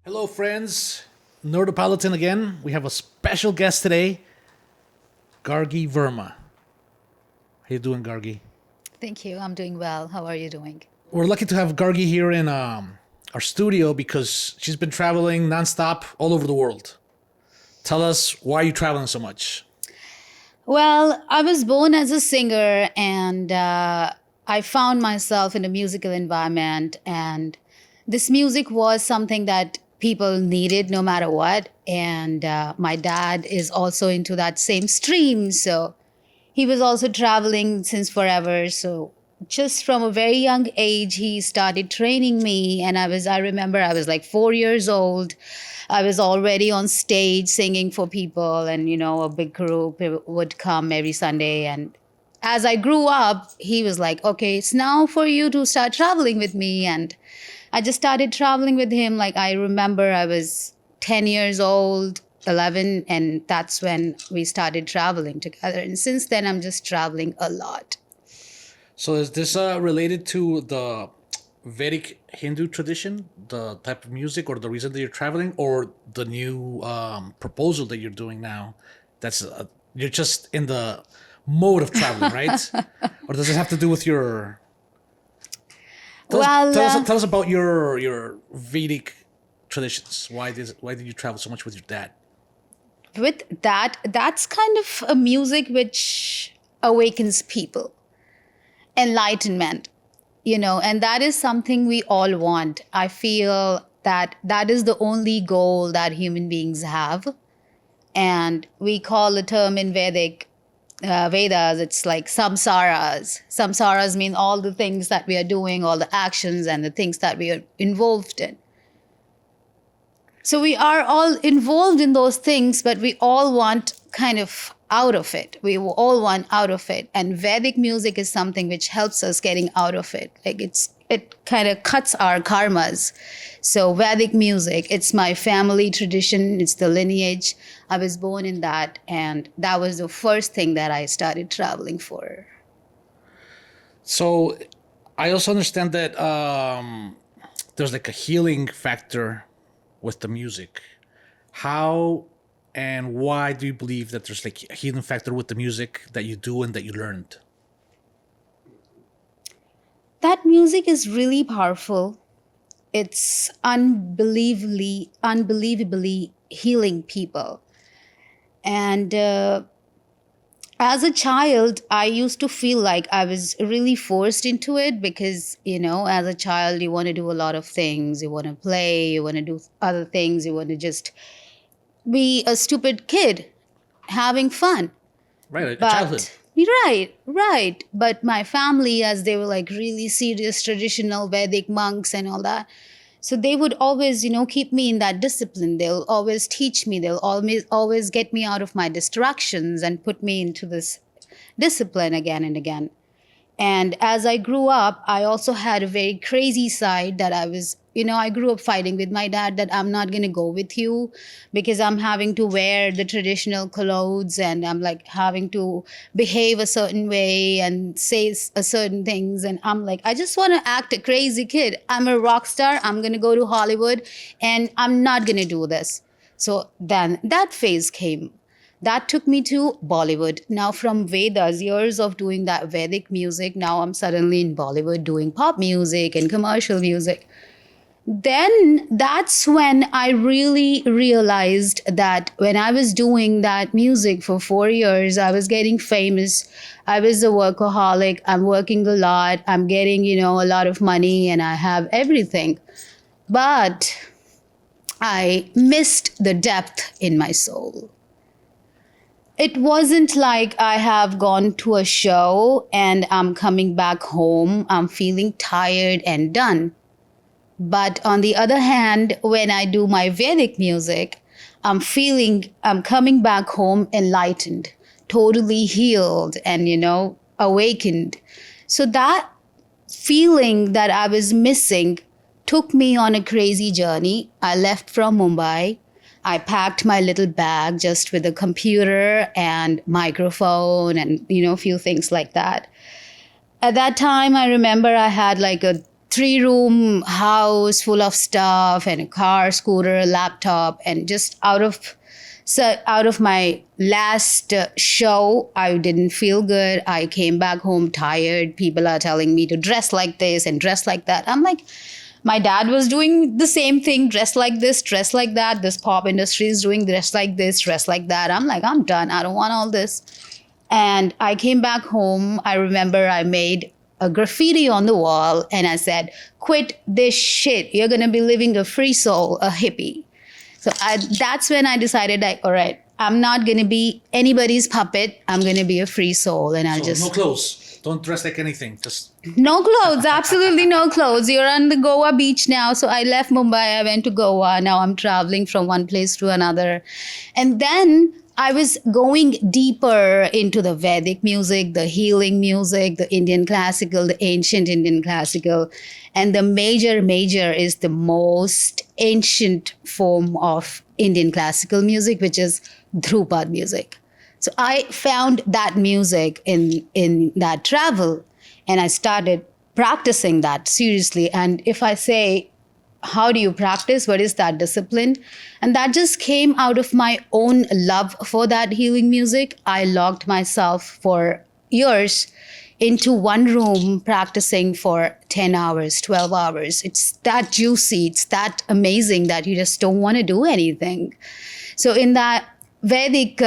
Hello, friends. Nerdopolitan again. We have a special guest today, Gargie Verma. How you doing, Gargie? Thank you. I'm doing well. How are you doing? We're lucky to have Gargie here in our studio because she's been traveling nonstop all over the world. Tell us why you're traveling so much. Well, I was born as a singer, and I found myself in a musical environment, and this music was something that people needed no matter what. And my dad is also into that same stream, so he was also traveling since forever. So just from a very young age, he started training me, and I remember I was like 4 years old. I was already on stage singing for people, and a big group would come every Sunday. And as I grew up, he was like, okay, it's now for you to start traveling with me. And I just started traveling with him. Like, I remember I was 10 years old, 11, and that's when we started traveling together. And since then, I'm just traveling a lot. So is this related to the Vedic Hindu tradition, the type of music, or the reason that you're traveling, or the new proposal that you're doing now? That's you're just in the mode of traveling, right? Or does it have to do with your? Tell us about your Vedic traditions. Why did you travel so much with your dad? With that's kind of a music which awakens people, enlightenment. And that is something we all want. I feel that is the only goal that human beings have. And we call the term in Vedas, it's like samsaras. Samsaras mean all the things that we are doing, all the actions and the things that we are involved in. So we are all involved in those things, but we all want kind of out of it. We all want out of it. And Vedic music is something which helps us getting out of it. Like it kind of cuts our karmas. So Vedic music, it's my family tradition. It's the lineage. I was born in that. And that was the first thing that I started traveling for. So I also understand that there's like a healing factor with the music. How and why do you believe that there's like a healing factor with the music that you do and that you learned? That music is really powerful. It's unbelievably healing people. And as a child, I used to feel like I was really forced into it because, as a child, you want to do a lot of things. You want to play, you want to do other things, you want to just be a stupid kid having fun. Right, childhood. Right. But my family, as they were like really serious traditional Vedic monks and all that, so they would always, keep me in that discipline. They'll always teach me. They'll always get me out of my distractions and put me into this discipline again and again. And as I grew up, I also had a very crazy side that I was, I grew up fighting with my dad that I'm not going to go with you because I'm having to wear the traditional clothes and I'm like having to behave a certain way and say a certain things. And I'm like, I just want to act a crazy kid. I'm a rock star. I'm going to go to Hollywood and I'm not going to do this. So then that phase came. That took me to Bollywood. Now from Vedas, years of doing that Vedic music, now I'm suddenly in Bollywood doing pop music and commercial music. Then that's when I really realized that when I was doing that music for 4 years, I was getting famous. I was a workaholic. I'm working a lot. I'm getting, a lot of money and I have everything. But I missed the depth in my soul. It wasn't like I have gone to a show and I'm coming back home, I'm feeling tired and done. But on the other hand, when I do my Vedic music, I'm coming back home enlightened, totally healed and, awakened. So that feeling that I was missing took me on a crazy journey. I left from Mumbai. I packed my little bag just with a computer and microphone and, a few things like that. At that time, I remember I had like a 3-room house full of stuff and a car, scooter, laptop, and just out of my last show, I didn't feel good. I came back home tired. People are telling me to dress like this and dress like that. I'm like, my dad was doing the same thing, dress like this, dress like that. This pop industry is doing dress like this, dress like that. I'm like, I'm done. I don't want all this. And I came back home. I remember I made a graffiti on the wall and I said, quit this shit. You're going to be living a free soul, a hippie. So that's when I decided, like, all right, I'm not going to be anybody's puppet. I'm going to be a free soul. And I'll just... No clothes. Don't dress like anything. Just... No clothes. Absolutely no clothes. You're on the Goa beach now. So I left Mumbai. I went to Goa. Now I'm traveling from one place to another. And then I was going deeper into the Vedic music, the healing music, the Indian classical, the ancient Indian classical. And the major is the most ancient form of Indian classical music, which is Dhrupad music. So I found that music in that travel, and I started practicing that seriously. And if I say, how do you practice? What is that discipline? And that just came out of my own love for that healing music. I locked myself for years into one room practicing for 10 hours, 12 hours. It's that juicy, it's that amazing that you just don't want to do anything. So in that Vedic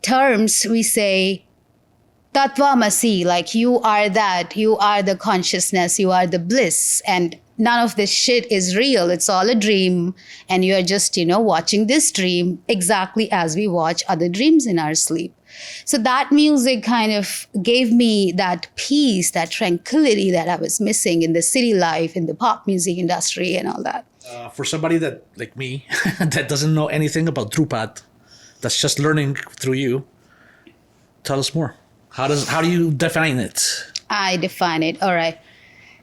terms, we say, Tattvamasi, like you are that, you are the consciousness, you are the bliss. And none of this shit is real. It's all a dream. And you're just, watching this dream exactly as we watch other dreams in our sleep. So that music kind of gave me that peace, that tranquility that I was missing in the city life, in the pop music industry and all that. For somebody that, like me, that doesn't know anything about Drupad, that's just learning through you, tell us more. How do you define it? I define it. All right.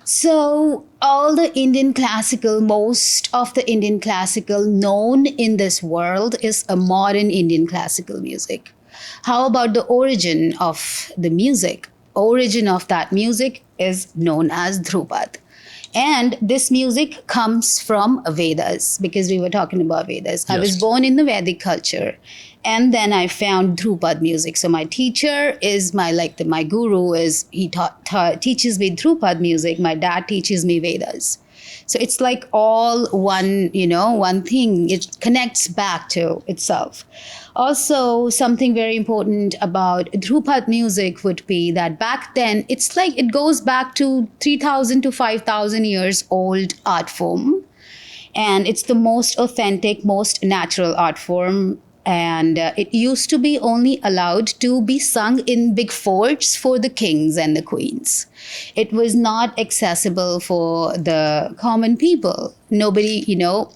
So all the Indian classical, most of the Indian classical known in this world is a modern Indian classical music. How about the origin of the music? Origin of that music is known as Dhrupad. And this music comes from Vedas, because we were talking about Vedas. Yes. I was born in the Vedic culture. And then I found Dhrupad music. So my teacher is my guru is, he teaches me Dhrupad music. My dad teaches me Vedas. So it's like all one, one thing. It connects back to itself. Also, something very important about Dhrupad music would be that back then, it's like it goes back to 3,000 to 5,000 years old art form. And it's the most authentic, most natural art form. And it used to be only allowed to be sung in big forts for the kings and the queens. It was not accessible for the common people. Nobody,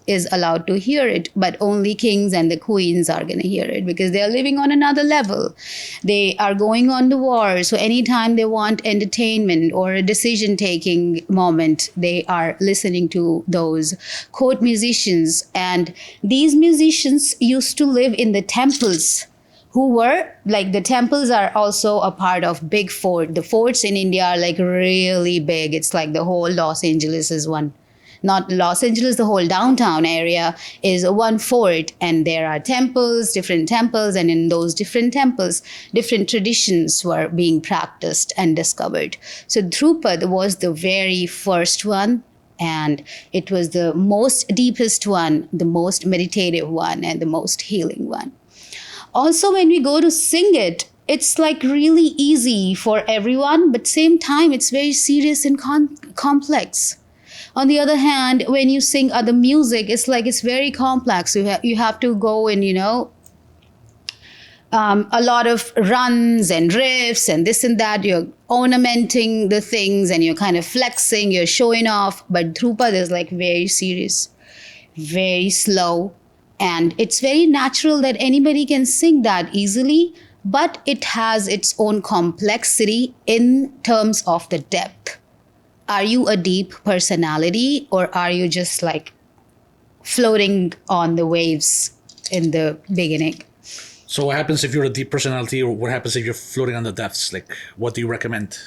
is allowed to hear it, but only kings and the queens are going to hear it because they are living on another level. They are going on the war. So anytime they want entertainment or a decision-taking moment, they are listening to those court musicians. And these musicians used to live in the temples, who were like, the temples are also a part of big fort. The forts in India are like really big. It's like the whole Los Angeles is one. Not Los Angeles, the whole downtown area is one fort, and there are different temples, and in those different temples, different traditions were being practiced and discovered. So Dhrupad was the very first one, and it was the most deepest one, the most meditative one, and the most healing one. Also, when we go to sing it, it's like really easy for everyone, but same time, it's very serious and complex. On the other hand, when you sing other music, it's like it's very complex. You have to go and, a lot of runs and riffs and this and that. You're ornamenting the things and you're kind of flexing, you're showing off. But Dhrupad is like very serious, very slow. And it's very natural that anybody can sing that easily, but it has its own complexity in terms of the depth. Are you a deep personality, or are you just like floating on the waves in the beginning? So what happens if you're a deep personality, or what happens if you're floating on the depths? Like, what do you recommend?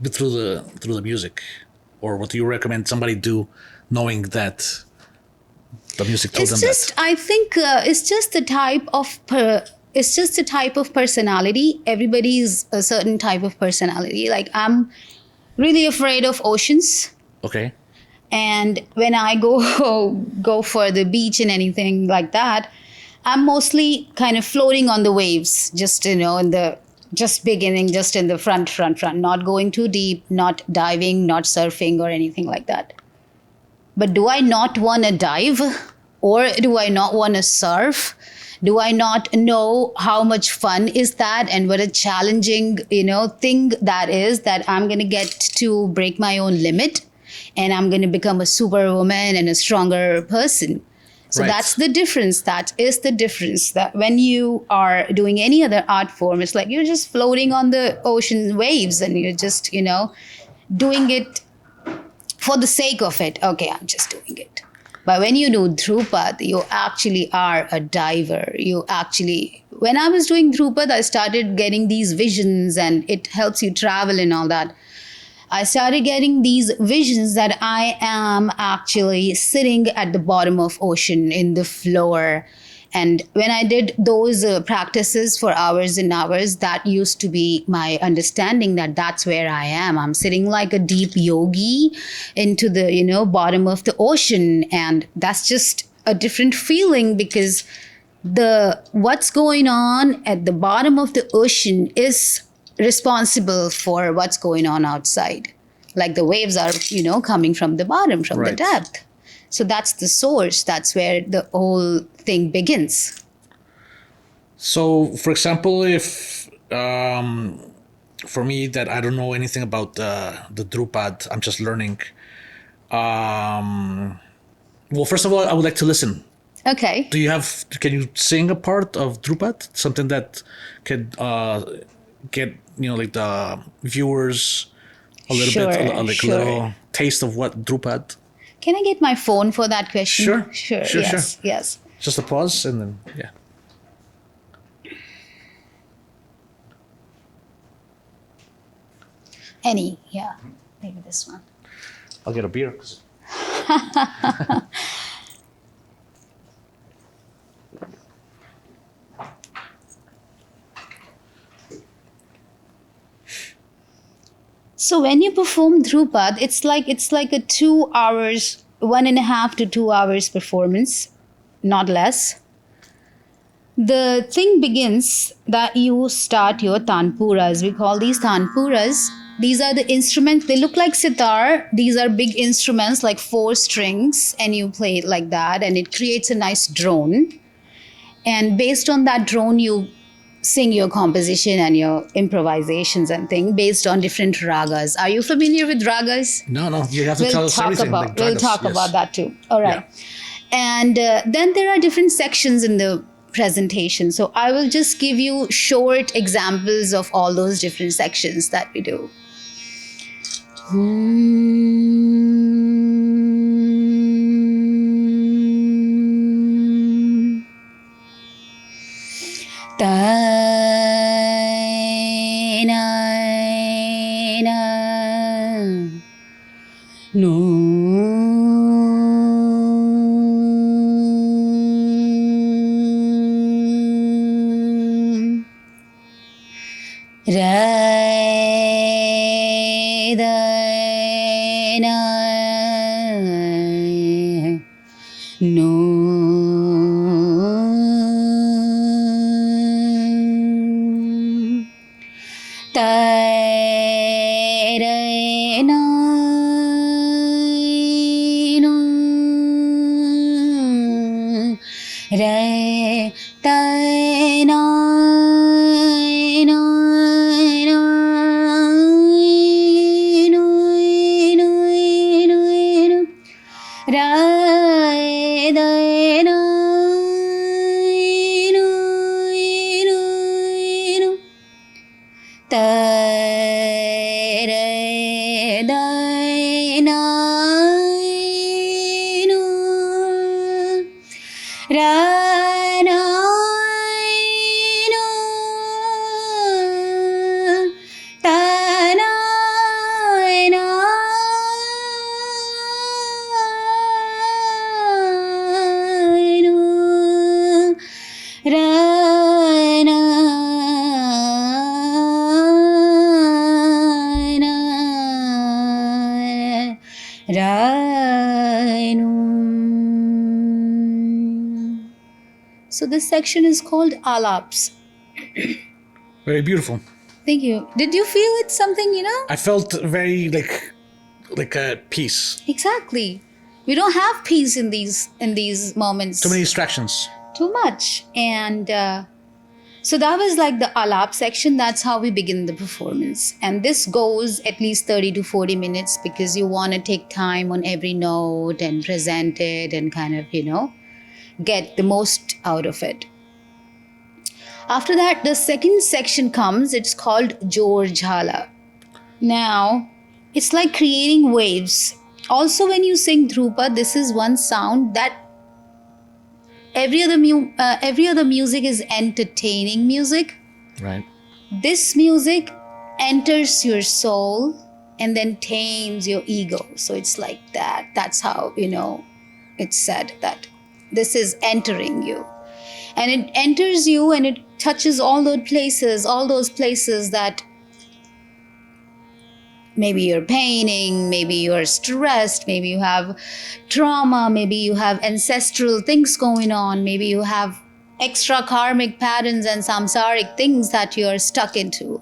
through the music, or what do you recommend somebody do, knowing that the music told them that? I think it's just the type of it's just the type of personality. Everybody is a certain type of personality. Like I'm really afraid of oceans. Okay. And when I go go for the beach and anything like that, I'm mostly kind of floating on the waves, just in the just beginning, just in the front, not going too deep, not diving, not surfing or anything like that. But do I not want to dive, or do I not want to surf? Do I not know how much fun is that, and what a challenging thing that is, that I'm going to get to break my own limit, and I'm going to become a superwoman and a stronger person. So Right. that's the difference. That is the difference. That when you are doing any other art form, it's like you're just floating on the ocean waves, and you're just doing it for the sake of it. Okay, I'm just doing it. But when you do Drupad, you actually are a diver. When I was doing Drupad, I started getting these visions, and it helps you travel and all that. I started getting these visions that I am actually sitting at the bottom of ocean in the floor. And when I did those practices for hours and hours, that used to be my understanding that that's where I am. I'm sitting like a deep yogi into the, bottom of the ocean. And that's just a different feeling, because what's going on at the bottom of the ocean is responsible for what's going on outside. Like the waves are, coming from the bottom, from the Right. depth. So that's the source. That's where the whole thing begins. So, for example, if for me that I don't know anything about the Drupad, I'm just learning. Well, first of all, I would like to listen. Okay. Can you sing a part of Drupad? Something that could get like the viewers a little Sure, bit, like sure. a little taste of what Drupad. Can I get my phone for that question? Sure. Sure. Sure, Yes. sure. Yes. Just a pause and then yeah. Yeah. Maybe this one. I'll get a beer. 'Cause- So when you perform Drupad, it's like a 2 hours, 1.5 to 2 hours performance, not less. The thing begins that you start your tanpuras. We call these tanpuras. These are the instruments. They look like sitar. These are big instruments, like 4 strings, and you play it like that, and it creates a nice drone. And based on that drone, you sing your composition and your improvisations and things based on different ragas. Are you familiar with ragas? No, you have to tell us everything. Like We'll ragas, talk yes. about that too. All right. Yeah. And then there are different sections in the presentation. So I will just give you short examples of all those different sections that we do. Ranu. So this section is called alaps. Very beautiful. Thank you. Did you feel it something, I felt very like a peace. Exactly. We don't have peace in these moments. Too many distractions. Too much. And so that was like the alap section. That's how we begin the performance. And this goes at least 30 to 40 minutes because you want to take time on every note and present it and kind of, get the most out of it. After that, the second section comes. It's called Jor Jhala. Now, it's like creating waves. Also, when you sing Dhrupa, this is one sound that every other music is entertaining music. Right. This music enters your soul and then tames your ego. So it's like that. That's how, it's said that this is entering you. And it enters you and it touches all those places that maybe you're paining, maybe you're stressed, maybe you have trauma, maybe you have ancestral things going on, maybe you have extra karmic patterns and samsaric things that you're stuck into.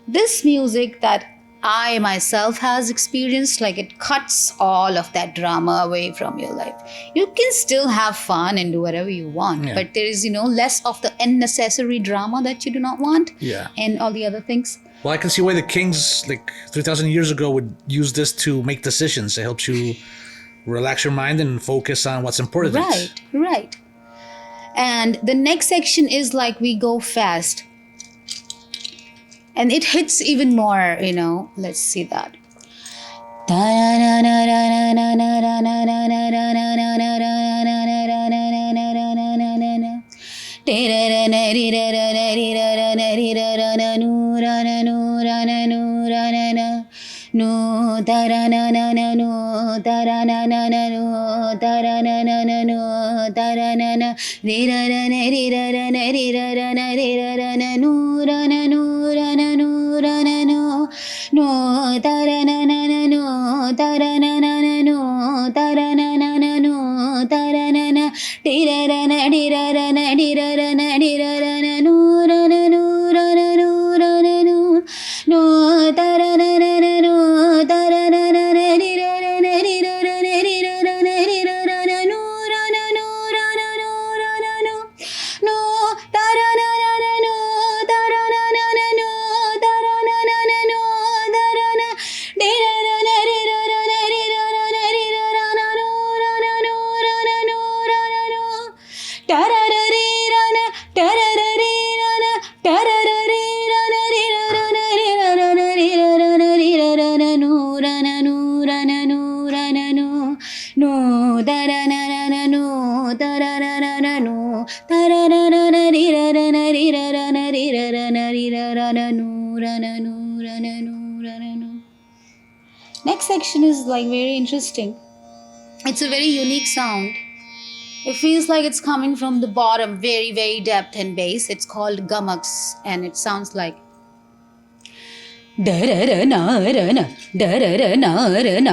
This music that I myself has experienced, like it cuts all of that drama away from your life. You can still have fun and do whatever you want, but there is, less of the unnecessary drama that you do not want. Yeah. And all the other things. Well, I can see why the kings, 3,000 years ago, would use this to make decisions. It helps you relax your mind and focus on what's important. Right. And the next section is like we go fast. And it hits even more, Let's see that. No taranana no taranana no taranana no taranana rirana rirana rirana rirana no rana no rana no rana no no taranana no taranana no taranana no taranana rirana rirana rirana rirana no rana no rana no rana no no taranana Next section is like very interesting. It's a very unique sound. It feels like it's coming from the bottom, very, very depth and bass. It's called gamaks and it sounds like darara narana darara narana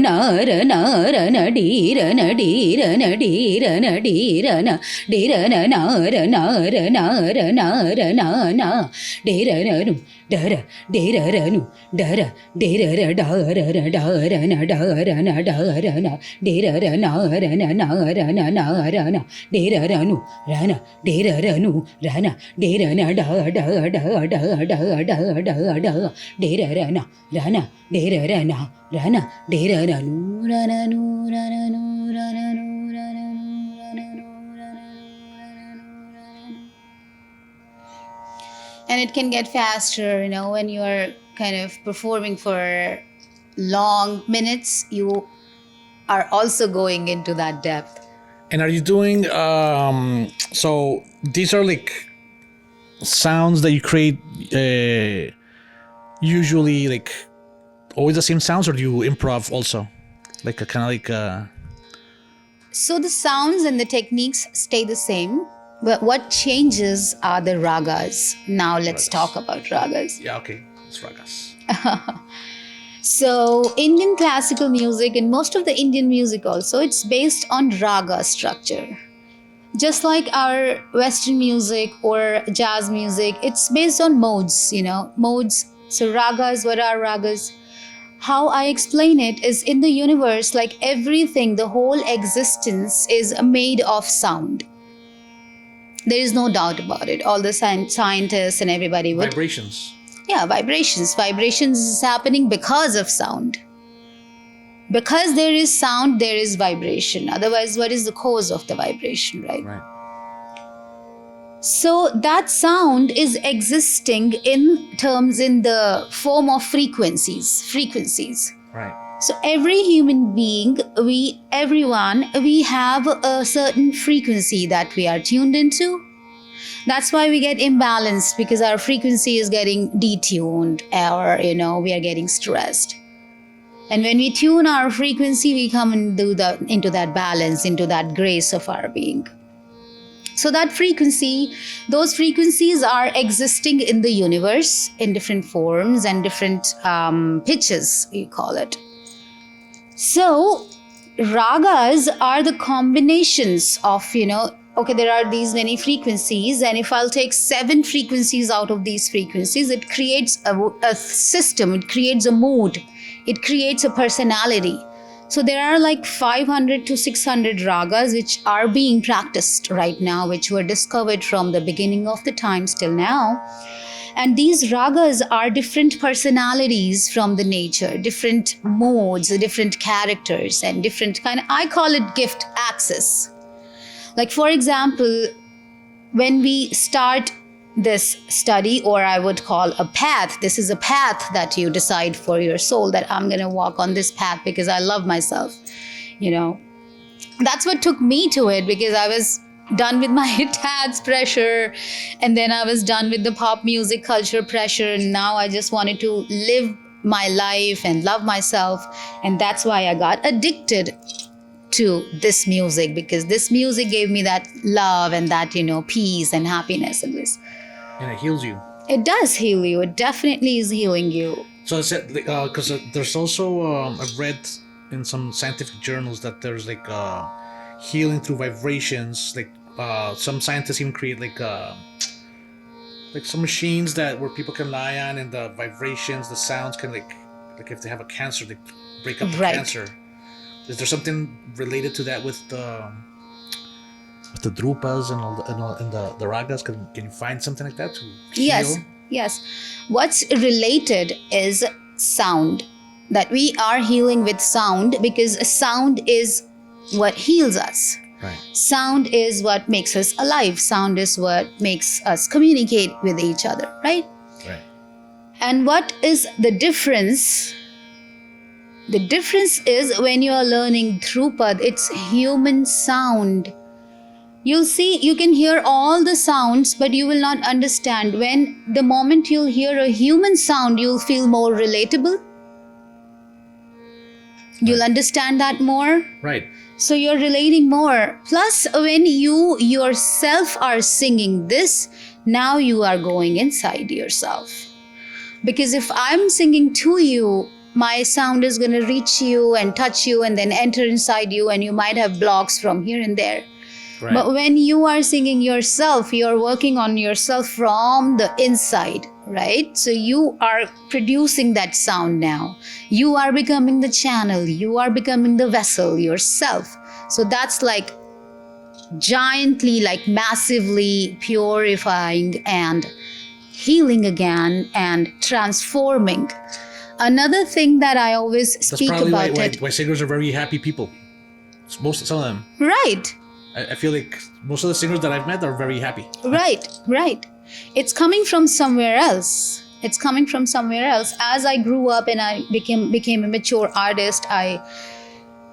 narana dirana dirana dirana dirana dirana narana narana dirana dara diraranu dara dirara darana darana darana darana dirana narana narana narana diraranu rana diraranu rana dirana da da da da da da da da Derana, Rana, Derana, Rana, Deranu, Rana, nu, Rana, nu, Rana, nu, Rana, nu, Rana, nu, Rana, nu. And it can get faster, when you're kind of performing for long minutes, you are also going into that depth. And are you doing, so these are like sounds that you create, usually always the same sounds, or do you improv also? So the sounds and the techniques stay the same, but what changes are the ragas. Now let's talk about ragas. Yeah, okay. It's ragas. So Indian classical music and most of the Indian music also, it's based on raga structure. Just like our Western music or jazz music, it's based on modes, modes. So ragas, what are ragas? How I explain it is, in the universe, like everything, the whole existence is made of sound. There is no doubt about it. All the scientists and everybody would. Vibrations. Yeah, vibrations. Vibrations is happening because of sound. Because there is sound, there is vibration. Otherwise, what is the cause of the vibration, right? Right. So that sound is existing in the form of frequencies. Right. So every human being, we have a certain frequency that we are tuned into. That's why we get imbalanced, because our frequency is getting detuned, or we are getting stressed. And when we tune our frequency, we come into that balance, into that grace of our being. So that those frequencies are existing in the universe in different forms and different pitches, we call it. So ragas are the combinations of, okay, there are these many frequencies, and if I'll take 7 frequencies out of these frequencies, it creates a system, it creates a mood, it creates a personality. So there are like 500 to 600 ragas which are being practiced right now, which were discovered from the beginning of the times till now. And these ragas are different personalities from the nature, different modes, different characters, and different I call it gift access. Like, for example, when we start this study, or I would call a path, this is a path that you decide for your soul, that I'm going to walk on this path because I love myself. That's what took me to it, because I was done with my dad's pressure, and then I was done with the pop music culture pressure, and now I just wanted to live my life and love myself. And that's why I got addicted to this music, because this music gave me that love and that, peace and happiness and bliss. And it heals you. It does heal you. It definitely is healing you. So I said, because there's also, I've read in some scientific journals that there's healing through vibrations. Some scientists even create some machines where people can lie on, and the vibrations, the sounds can like if they have a cancer, they break up the cancer. Is there something related to that with the drupas and the ragas? Can you find something like that to heal? Yes. What's related is sound. That we are healing with sound, because sound is what heals us. Right. Sound is what makes us alive. Sound is what makes us communicate with each other, right? Right. And what is the difference? The difference is, when you are learning Drupad, it's human sound. You'll see, you can hear all the sounds, but you will not understand. When the moment you'll hear a human sound, you'll feel more relatable. You'll understand that more. Right. So you're relating more. Plus, when you yourself are singing this, now you are going inside yourself. Because if I'm singing to you, my sound is going to reach you and touch you and then enter inside you, and you might have blocks from here and there. Right. But when you are singing yourself, you're working on yourself from the inside, right? So you are producing that sound now. You are becoming the channel. You are becoming the vessel yourself. So that's giantly, massively purifying and healing again and transforming. Another thing that I always speak about That's probably why singers are very happy people. Some of them. Right. I feel like most of the singers that I've met are very happy. Right. It's coming from somewhere else. As I grew up and I became a mature artist, I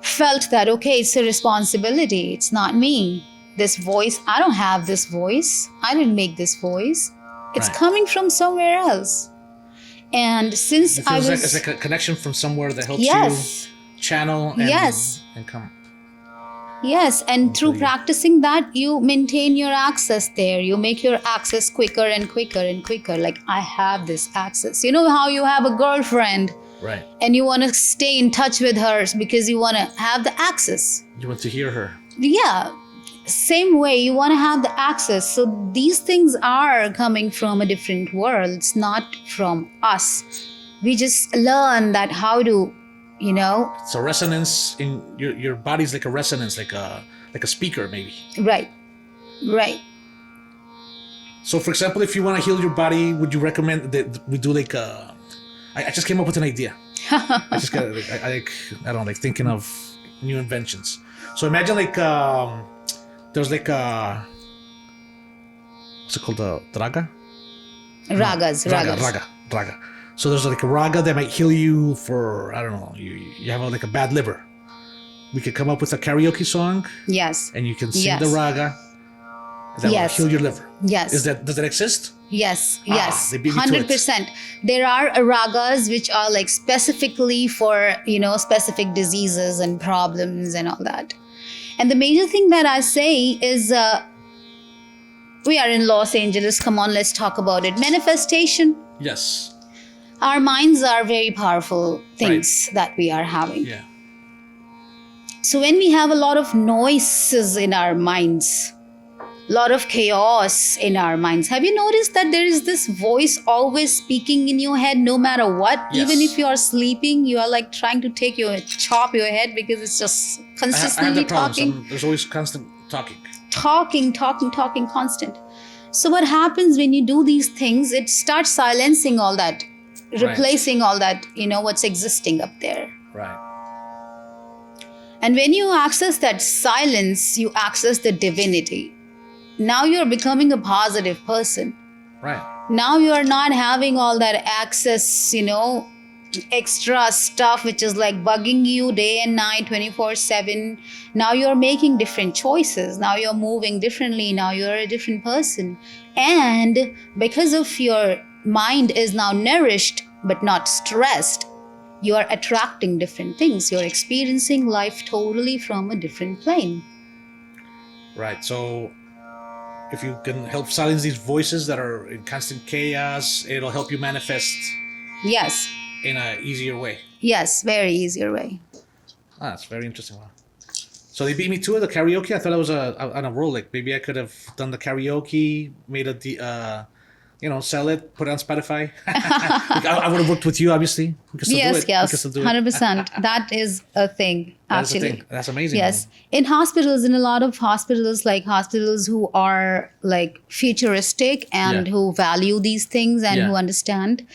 felt that, okay, it's a responsibility. It's not me. This voice, I don't have this voice. I didn't make this voice. It's coming from somewhere else. And since it feels it's like a connection from somewhere that helps you channel and come. Yes, and through practicing that, you maintain your access there. You make your access quicker and quicker and quicker. Like, I have this access. You know how you have a girlfriend Right. And you want to stay in touch with her because you want to have the access. You want to hear her. Yeah. Same way, you want to have the access. So these things are coming from a different world. It's not from us. We just learn that how to, It's a resonance in your body's like a resonance, like a speaker maybe. Right. So for example, if you want to heal your body, would you recommend that we do like I just came up with an idea. I just got I don't know, like thinking of new inventions. So imagine like there's like what's it called, the raga? Ragas. Raga. So there's like a raga that might heal you for, I don't know, you have like a bad liver. We could come up with a karaoke song. Yes. And you can sing the raga. That will heal your liver. Yes. Does that exist? Yes. They beat me to it. 100%. There are ragas which are like specifically for, specific diseases and problems and all that. And the major thing that I say is, we are in Los Angeles. Come on, let's talk about it. Manifestation. Yes. Our minds are very powerful things that we are having. Yeah. So when we have a lot of noises in our minds, a lot of chaos in our minds, have you noticed that there is this voice always speaking in your head no matter what? Yes. Even if you are sleeping, you are like trying to chop your head because it's just consistently talking. There's always constant talking. Talking, constant. So what happens when you do these things, it starts silencing all that, replacing all that, what's existing up there. Right. And when you access that silence, you access the divinity. Now you're becoming a positive person. Right. Now you are not having all that access, extra stuff which is like bugging you day and night, 24/7. Now you're making different choices. Now you're moving differently. Now you're a different person. And because of your mind is now nourished but not stressed, you are attracting different things. You're experiencing life totally from a different plane. Right. So if you can help silence these voices that are in constant chaos, it'll help you manifest. Yes. In an easier way. Yes, very easier way. That's very interesting. Wow. So they beat me to it, the karaoke. I thought I was on a roll. Like maybe I could have done the karaoke, made sell it, put it on Spotify. I would have worked with you, obviously. We could still do it. Yes, 100%. That is a thing, actually. That's a thing. That's amazing. Yes. In hospitals, in a lot of hospitals, like hospitals who are like futuristic and who value these things and who understand,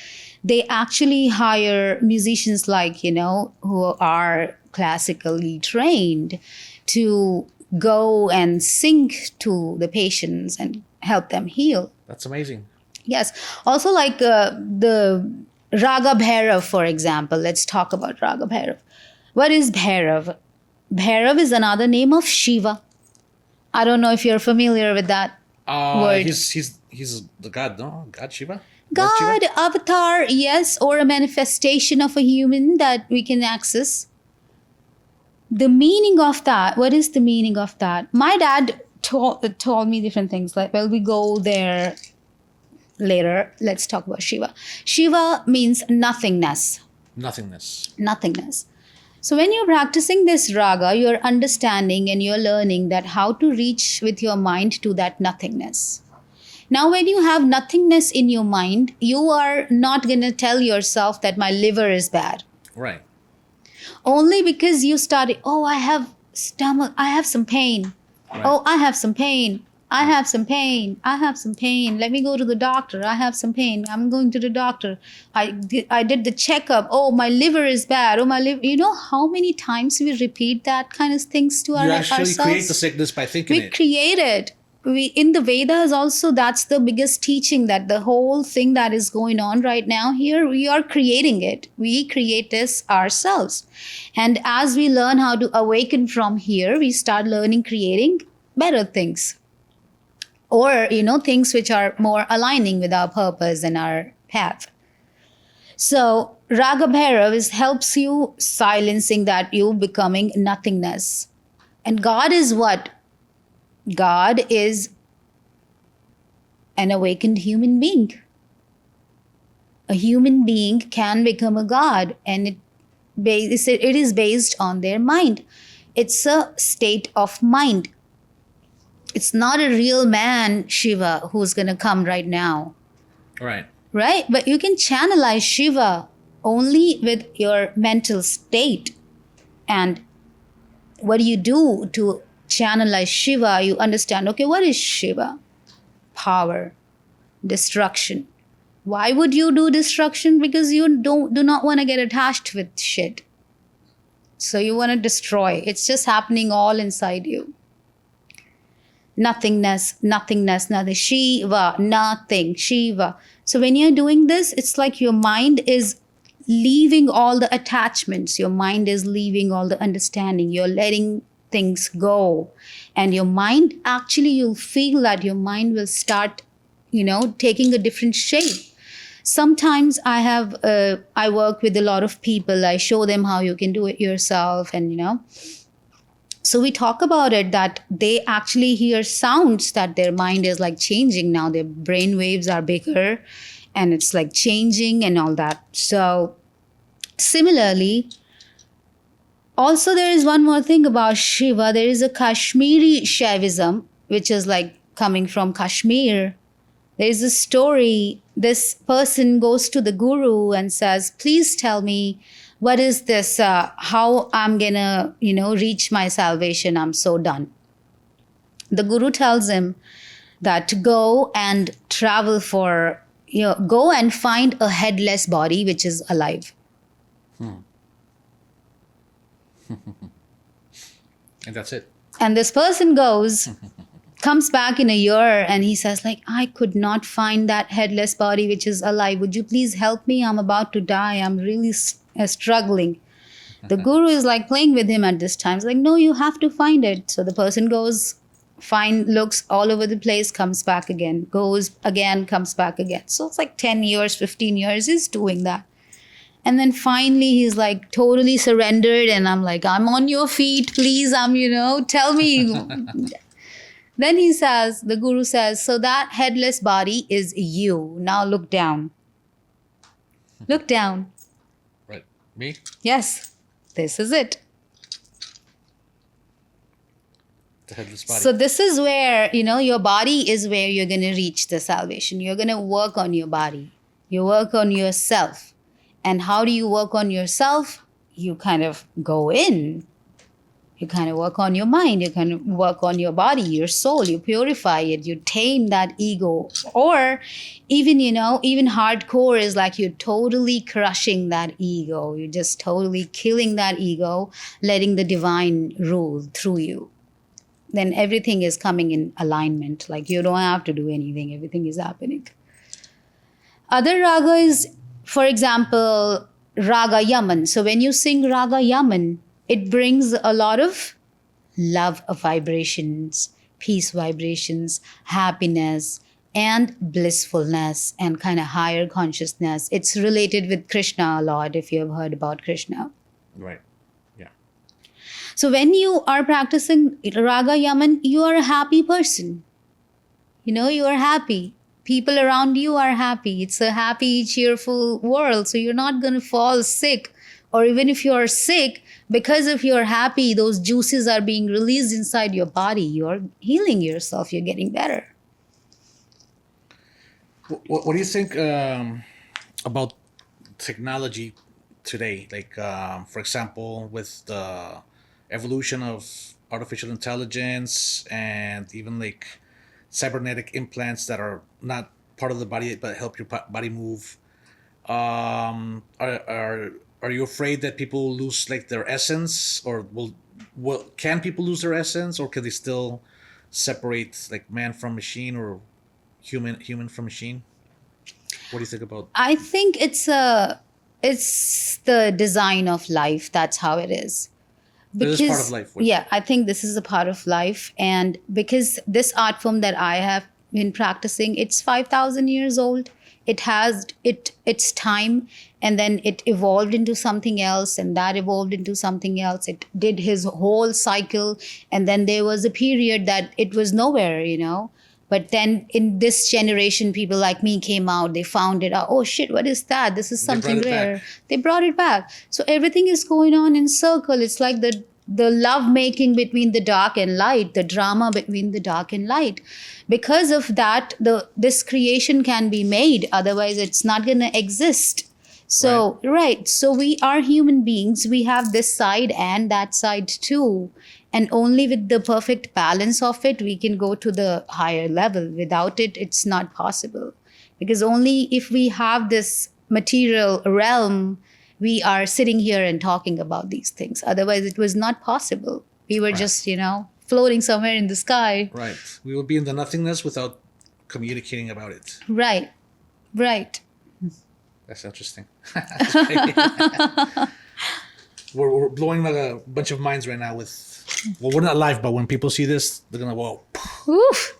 they actually hire musicians like, who are classically trained to go and sing to the patients and help them heal. That's amazing. Yes. Also like the Raga Bhairav, for example. Let's talk about Raga Bhairav. What is Bhairav? Bhairav is another name of Shiva. I don't know if you're familiar with that word. He's the god, no? God Shiva? God, avatar, yes, or a manifestation of a human that we can access. The meaning of that, what is the meaning of that? My dad told me different things. Like, well, we go there later. Let's talk about Shiva. Shiva means nothingness. Nothingness. So when you're practicing this raga, you're understanding and you're learning that how to reach with your mind to that nothingness. Now, when you have nothingness in your mind, you are not going to tell yourself that my liver is bad. Right. Only because you started, I have stomach, I have some pain. Right. Oh, I have some pain. I have some pain. Let me go to the doctor. I have some pain. I'm going to the doctor. I did the checkup. Oh, my liver is bad. Oh, my liver. You know how many times we repeat that kind of things to ourselves? You actually create the sickness by thinking it. We create it. In the Vedas also, that's the biggest teaching, that the whole thing that is going on right now here, we are creating it. We create this ourselves. And as we learn how to awaken from here, we start creating better things. Or, things which are more aligning with our purpose and our path. So, Raga Bhairav helps you silencing that, you becoming nothingness. And God is what? God is an awakened human being. a human being can become a god, and it is based on their mind. It's a state of mind. It's not a real man, Shiva, who's going to come right now, Right. right? But you can channelize Shiva only with your mental state. And what do you do to channelize Shiva? You understand, okay, what is Shiva? Power, destruction. Why would you do destruction? Because you do not want to get attached with shit. So you want to destroy. It's just happening all inside you. Nothingness, nothingness, nothing. Shiva, nothing, Shiva. So when you're doing this, it's like your mind is leaving all the attachments. Your mind is leaving all the understanding. You're letting things go. And your mind, actually, you'll feel that your mind will start, taking a different shape. Sometimes I work with a lot of people. I show them how you can do it yourself. And, so we talk about it, that they actually hear sounds, that their mind is like changing now. Their brain waves are bigger and it's like changing and all that. So similarly, also there is one more thing about Shiva. There is a Kashmiri Shaivism, which is like coming from Kashmir. There is a story. This person goes to the guru and says, please tell me, what is this? How I'm going to, reach my salvation? I'm so done. The guru tells him that go and travel go and find a headless body which is alive. And that's it. And this person goes, comes back in a year, and he says, like, I could not find that headless body which is alive. Would you please help me? I'm about to die. I'm really struggling. The guru is like playing with him at this time. He's like, no, you have to find it. So the person goes, looks all over the place, comes back again, goes again, comes back again. So it's like 10 years, 15 years, he's doing that. And then finally he's like totally surrendered. And I'm like, I'm on your feet, please. Tell me. Then the guru says, so that headless body is you. Now look down. Look down. Right. Me? Yes, this is it. The headless body. So this is where, your body is where you're going to reach the salvation. You're going to work on your body. You work on yourself. And how do you work on yourself? You kind of go in. You kind of work on your mind. You kind of work on your body, your soul. You purify it. You tame that ego. Or even, even hardcore is like you're totally crushing that ego. You're just totally killing that ego, letting the divine rule through you. Then everything is coming in alignment. Like you don't have to do anything. Everything is happening. Other raga is, for example, Raga Yaman. So when you sing Raga Yaman, it brings a lot of love vibrations, peace vibrations, happiness, and blissfulness, and kind of higher consciousness. It's related with Krishna a lot, if you have heard about Krishna. Right. Yeah. So when you are practicing Raga Yaman, you are a happy person. You are happy. People around you are happy. It's a happy, cheerful world. So you're not going to fall sick. Or even if you're sick, because if you're happy, those juices are being released inside your body. You're healing yourself. You're getting better. What do you think about technology today? Like, for example, with the evolution of artificial intelligence and even like cybernetic implants that are not part of the body but help your body move. Are you afraid that people lose like their essence, or can people lose their essence, or can they still separate like man from machine or human from machine? What do you think about? I think it's the design of life. That's how it is. This is part of life. Yeah, I think this is a part of life. And because this art form that I have been practicing, it's 5,000 years old. It has its time, and then it evolved into something else, and that evolved into something else. It did his whole cycle, and then there was a period that it was nowhere, But then in this generation, people like me came out, they found it out. Oh shit, what is that? This is something rare. They brought it back. So everything is going on in circle. It's like the love making between the dark and light, the drama between the dark and light. Because of that, this creation can be made. Otherwise, it's not gonna exist. So, right. So we are human beings. We have this side and that side too. And only with the perfect balance of it, we can go to the higher level. Without it, it's not possible. Because only if we have this material realm, we are sitting here and talking about these things. Otherwise, it was not possible. We were just, floating somewhere in the sky. Right. We would be in the nothingness without communicating about it. Right. Right. That's interesting. That's great. We're blowing like a bunch of minds right now with... Well, we're not live, but when people see this, they're going to, whoa. Oof.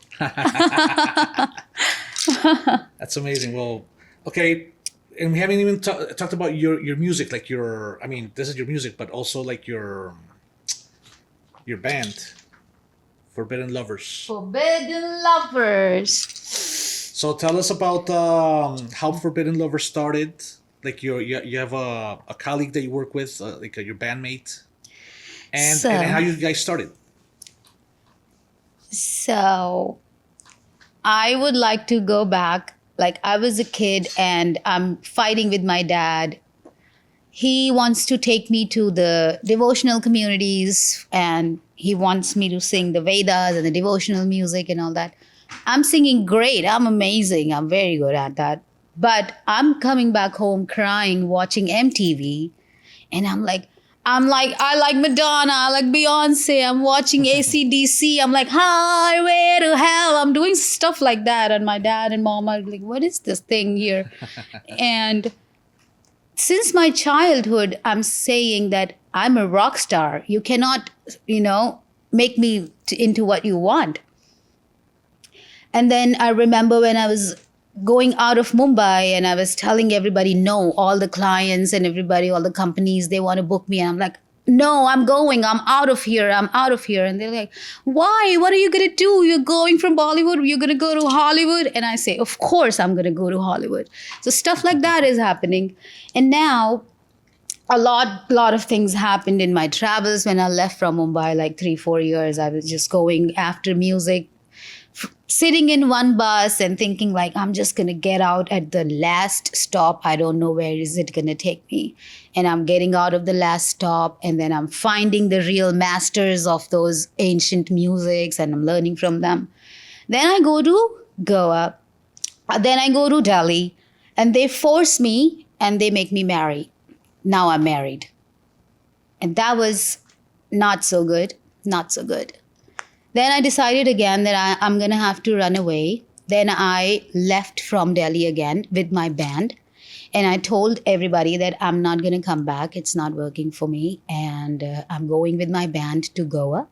That's amazing. Well, okay. And we haven't even talked about your music, like this is your music, but also like your band, Forbidden Lovers. Forbidden Lovers. So tell us about how Forbidden Lovers started. Like you have a colleague that you work with, like your bandmate, and how you guys started. So I would like to go back. Like I was a kid and I'm fighting with my dad. He wants to take me to the devotional communities and he wants me to sing the Vedas and the devotional music and all that. I'm singing great. I'm amazing. I'm very good at that. But I'm coming back home crying, watching MTV. And I'm like, I like Madonna, I like Beyonce, I'm watching AC/DC. I'm like, highway to hell. I'm doing stuff like that. And my dad and mom are like, what is this thing here? And since my childhood, I'm saying that I'm a rock star. You cannot, make me into what you want. And then I remember when I was going out of Mumbai and I was telling everybody, no, all the clients and everybody, all the companies, they want to book me. And I'm like, no, I'm going. I'm out of here. And they're like, why? What are you going to do? You're going from Bollywood. You're going to go to Hollywood. And I say, of course, I'm going to go to Hollywood. So stuff like that is happening. And now a lot of things happened in my travels. When I left from Mumbai, like 3-4 years, I was just going after music, sitting in one bus and thinking like, I'm just going to get out at the last stop. I don't know where is it going to take me. And I'm getting out of the last stop and then I'm finding the real masters of those ancient musics and I'm learning from them. Then I go to Goa. Then I go to Delhi and they force me and they make me marry. Now I'm married. And that was not so good. Then I decided again that I'm going to have to run away. Then I left from Delhi again with my band. And I told everybody that I'm not going to come back. It's not working for me. And I'm going with my band to Goa.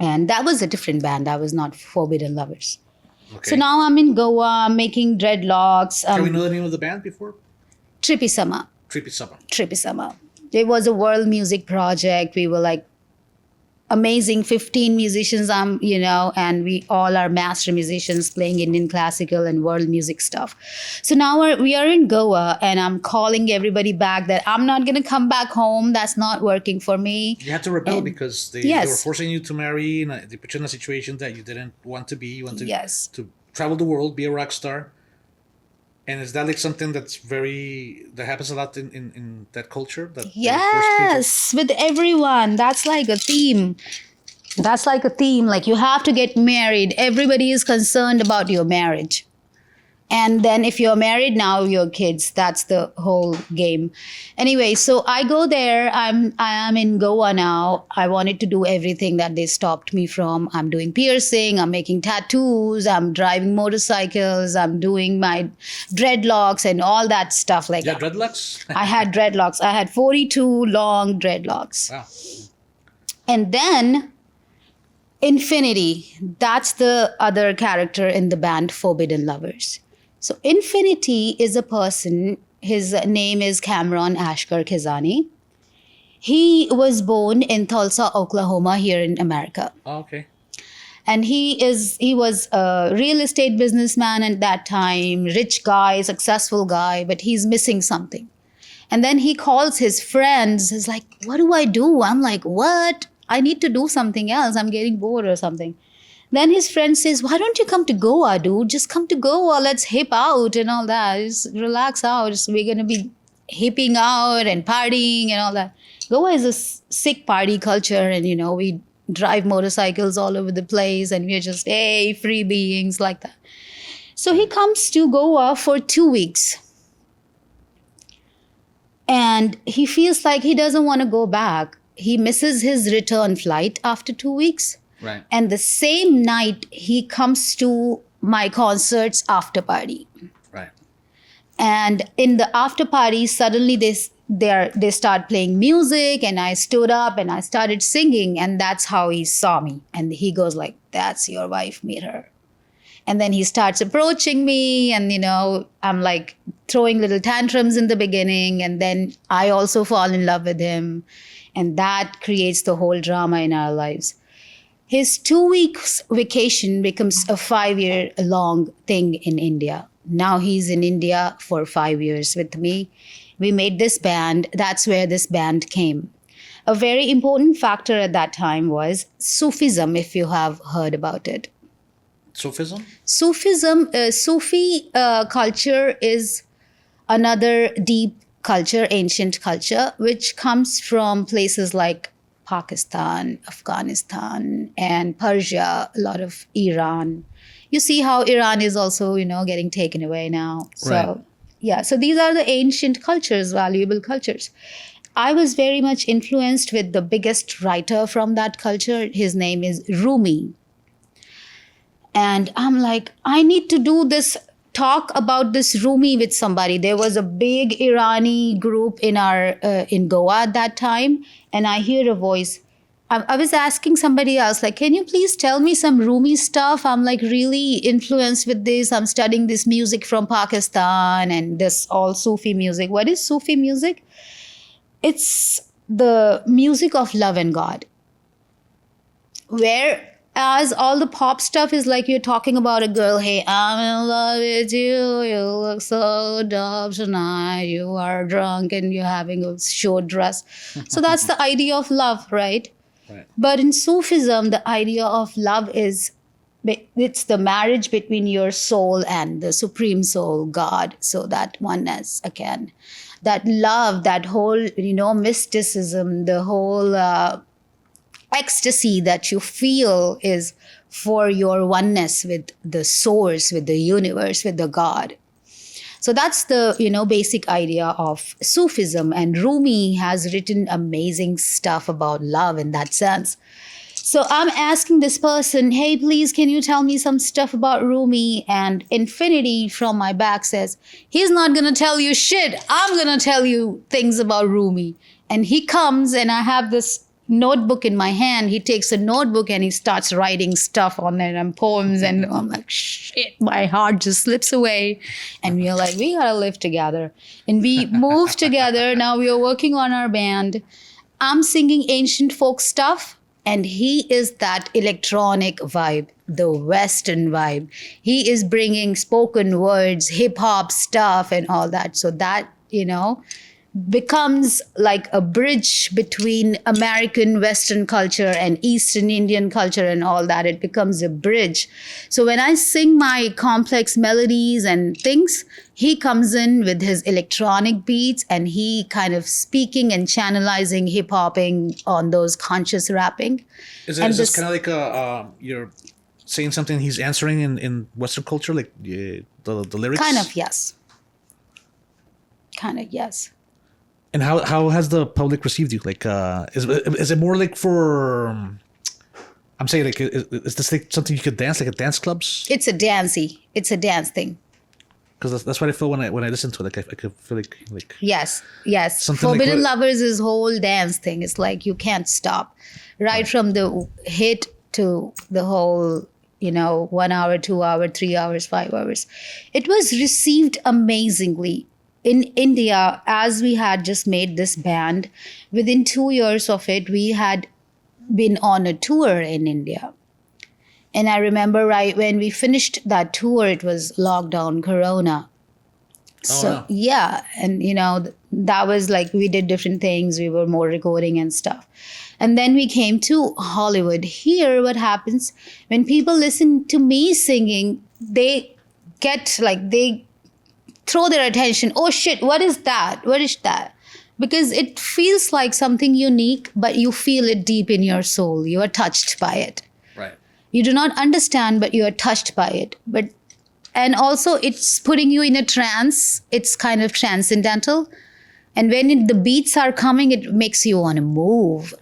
And that was a different band. That was not Forbidden Lovers. Okay. So now I'm in Goa. I'm making dreadlocks. Can we know the name of the band before? Tripisama. Tripisama. It was a world music project. We were like amazing 15 musicians, and we all are master musicians playing Indian classical and world music stuff. So now we are in Goa and I'm calling everybody back that I'm not going to come back home. That's not working for me. You had to rebel because they were forcing you to marry. They put you in a situation that you didn't want to be. You want to travel the world, be a rock star. And is that like something that happens a lot in that culture? Yes, with everyone. That's like a theme. Like you have to get married. Everybody is concerned about your marriage. And then if you're married, now your kids. That's the whole game. Anyway, so I go there. I am in Goa now. I wanted to do everything that they stopped me from. I'm doing piercing. I'm making tattoos. I'm driving motorcycles. I'm doing my dreadlocks and all that stuff like that. Dreadlocks? I had dreadlocks. I had 42 long dreadlocks. Wow. And then Infinity. That's the other character in the band Forbidden Lovers. So Infinity is a person, his name is Cameron Ashkar Khizani. He was born in Tulsa, Oklahoma, here in America. Oh, okay. And he was a real estate businessman at that time, rich guy, successful guy, but he's missing something. And then he calls his friends. He's like, what do I do? I'm like, what? I need to do something else. I'm getting bored or something. Then his friend says, why don't you come to Goa, dude? Just come to Goa. Let's hip out and all that. Just relax out. We're going to be hipping out and partying and all that. Goa is a sick party culture. And, we drive motorcycles all over the place. And we're just, hey, free beings like that. So he comes to Goa for 2 weeks. And he feels like he doesn't want to go back. He misses his return flight after 2 weeks. Right. And the same night, he comes to my concert's after party. Right. And in the after party, suddenly they start playing music, and I stood up and I started singing, and that's how he saw me. And he goes like, that's your wife, meet her. And then he starts approaching me, and, I'm like throwing little tantrums in the beginning. And then I also fall in love with him. And that creates the whole drama in our lives. His 2 weeks vacation becomes a 5-year-long thing in India. Now he's in India for 5 years with me. We made this band. That's where this band came. A very important factor at that time was Sufism, if you have heard about it. Sufism? Sufi culture is another deep culture, ancient culture, which comes from places like Pakistan, Afghanistan, and Persia, a lot of Iran. You see how Iran is also, getting taken away now. So, right. Yeah, so these are the ancient cultures, valuable cultures. I was very much influenced with the biggest writer from that culture. His name is Rumi. And I'm like, I need to do this, talk about this Rumi with somebody. There was a big Irani group in Goa at that time. And I hear a voice. I was asking somebody else, like, can you please tell me some Rumi stuff? I'm like really influenced with this. I'm studying this music from Pakistan and this all Sufi music. What is Sufi music? It's the music of love and God. Whereas all the pop stuff is like you're talking about a girl, hey, I'm in love with you, you look so dope tonight, you are drunk and you're having a short dress. So that's the idea of love, right? Right. But in Sufism, the idea of love it's the marriage between your soul and the supreme soul, God. So that oneness again. That love, that whole, mysticism, the whole ecstasy that you feel is for your oneness with the source, with the universe, with the God. So that's the, basic idea of Sufism. And Rumi has written amazing stuff about love in that sense. So I'm asking this person, hey, please, can you tell me some stuff about Rumi? And Infinity from my back says, he's not going to tell you shit. I'm going to tell you things about Rumi. And he comes and I have this notebook in my hand. He takes a notebook and he starts writing stuff on it and poems. And I'm like, shit, my heart just slips away. And we're like, we got to live together. And we move together. Now we are working on our band. I'm singing ancient folk stuff. And he is that electronic vibe, the Western vibe. He is bringing spoken words, hip hop stuff and all that. So that, becomes like a bridge between American Western culture and Eastern Indian culture and all that. It becomes a bridge. So when I sing my complex melodies and things, he comes in with his electronic beats and he kind of speaking and channelizing hip-hopping on those conscious rapping. Is this kind of like you're saying something he's answering in Western culture, like the lyrics? Kind of, yes. Kind of, yes. And how has the public received you? Like, is it more like for? I'm saying like, is this like something you could dance, like at dance clubs? It's a dance thing. Because that's what I feel when I listen to it. Like I could feel like. Yes. like Forbidden Lovers is whole dance thing. It's like you can't stop, right from the hit to the whole 1 hour, 2 hour, 3 hours, 5 hours. It was received amazingly. In India, as we had just made this band, within 2 years of it, we had been on a tour in India. And I remember right when we finished that tour, it was lockdown, Corona. So, wow. yeah. And, that was like we did different things. We were more recording and stuff. And then we came to Hollywood. Here, what happens when people listen to me singing, they get like, they throw their attention. Oh shit, what is that? What is that? Because it feels like something unique, but you feel it deep in your soul. You are touched by it. Right. You do not understand, but you are touched by it. And also it's putting you in a trance. It's kind of transcendental. And when the beats are coming, it makes you want to move.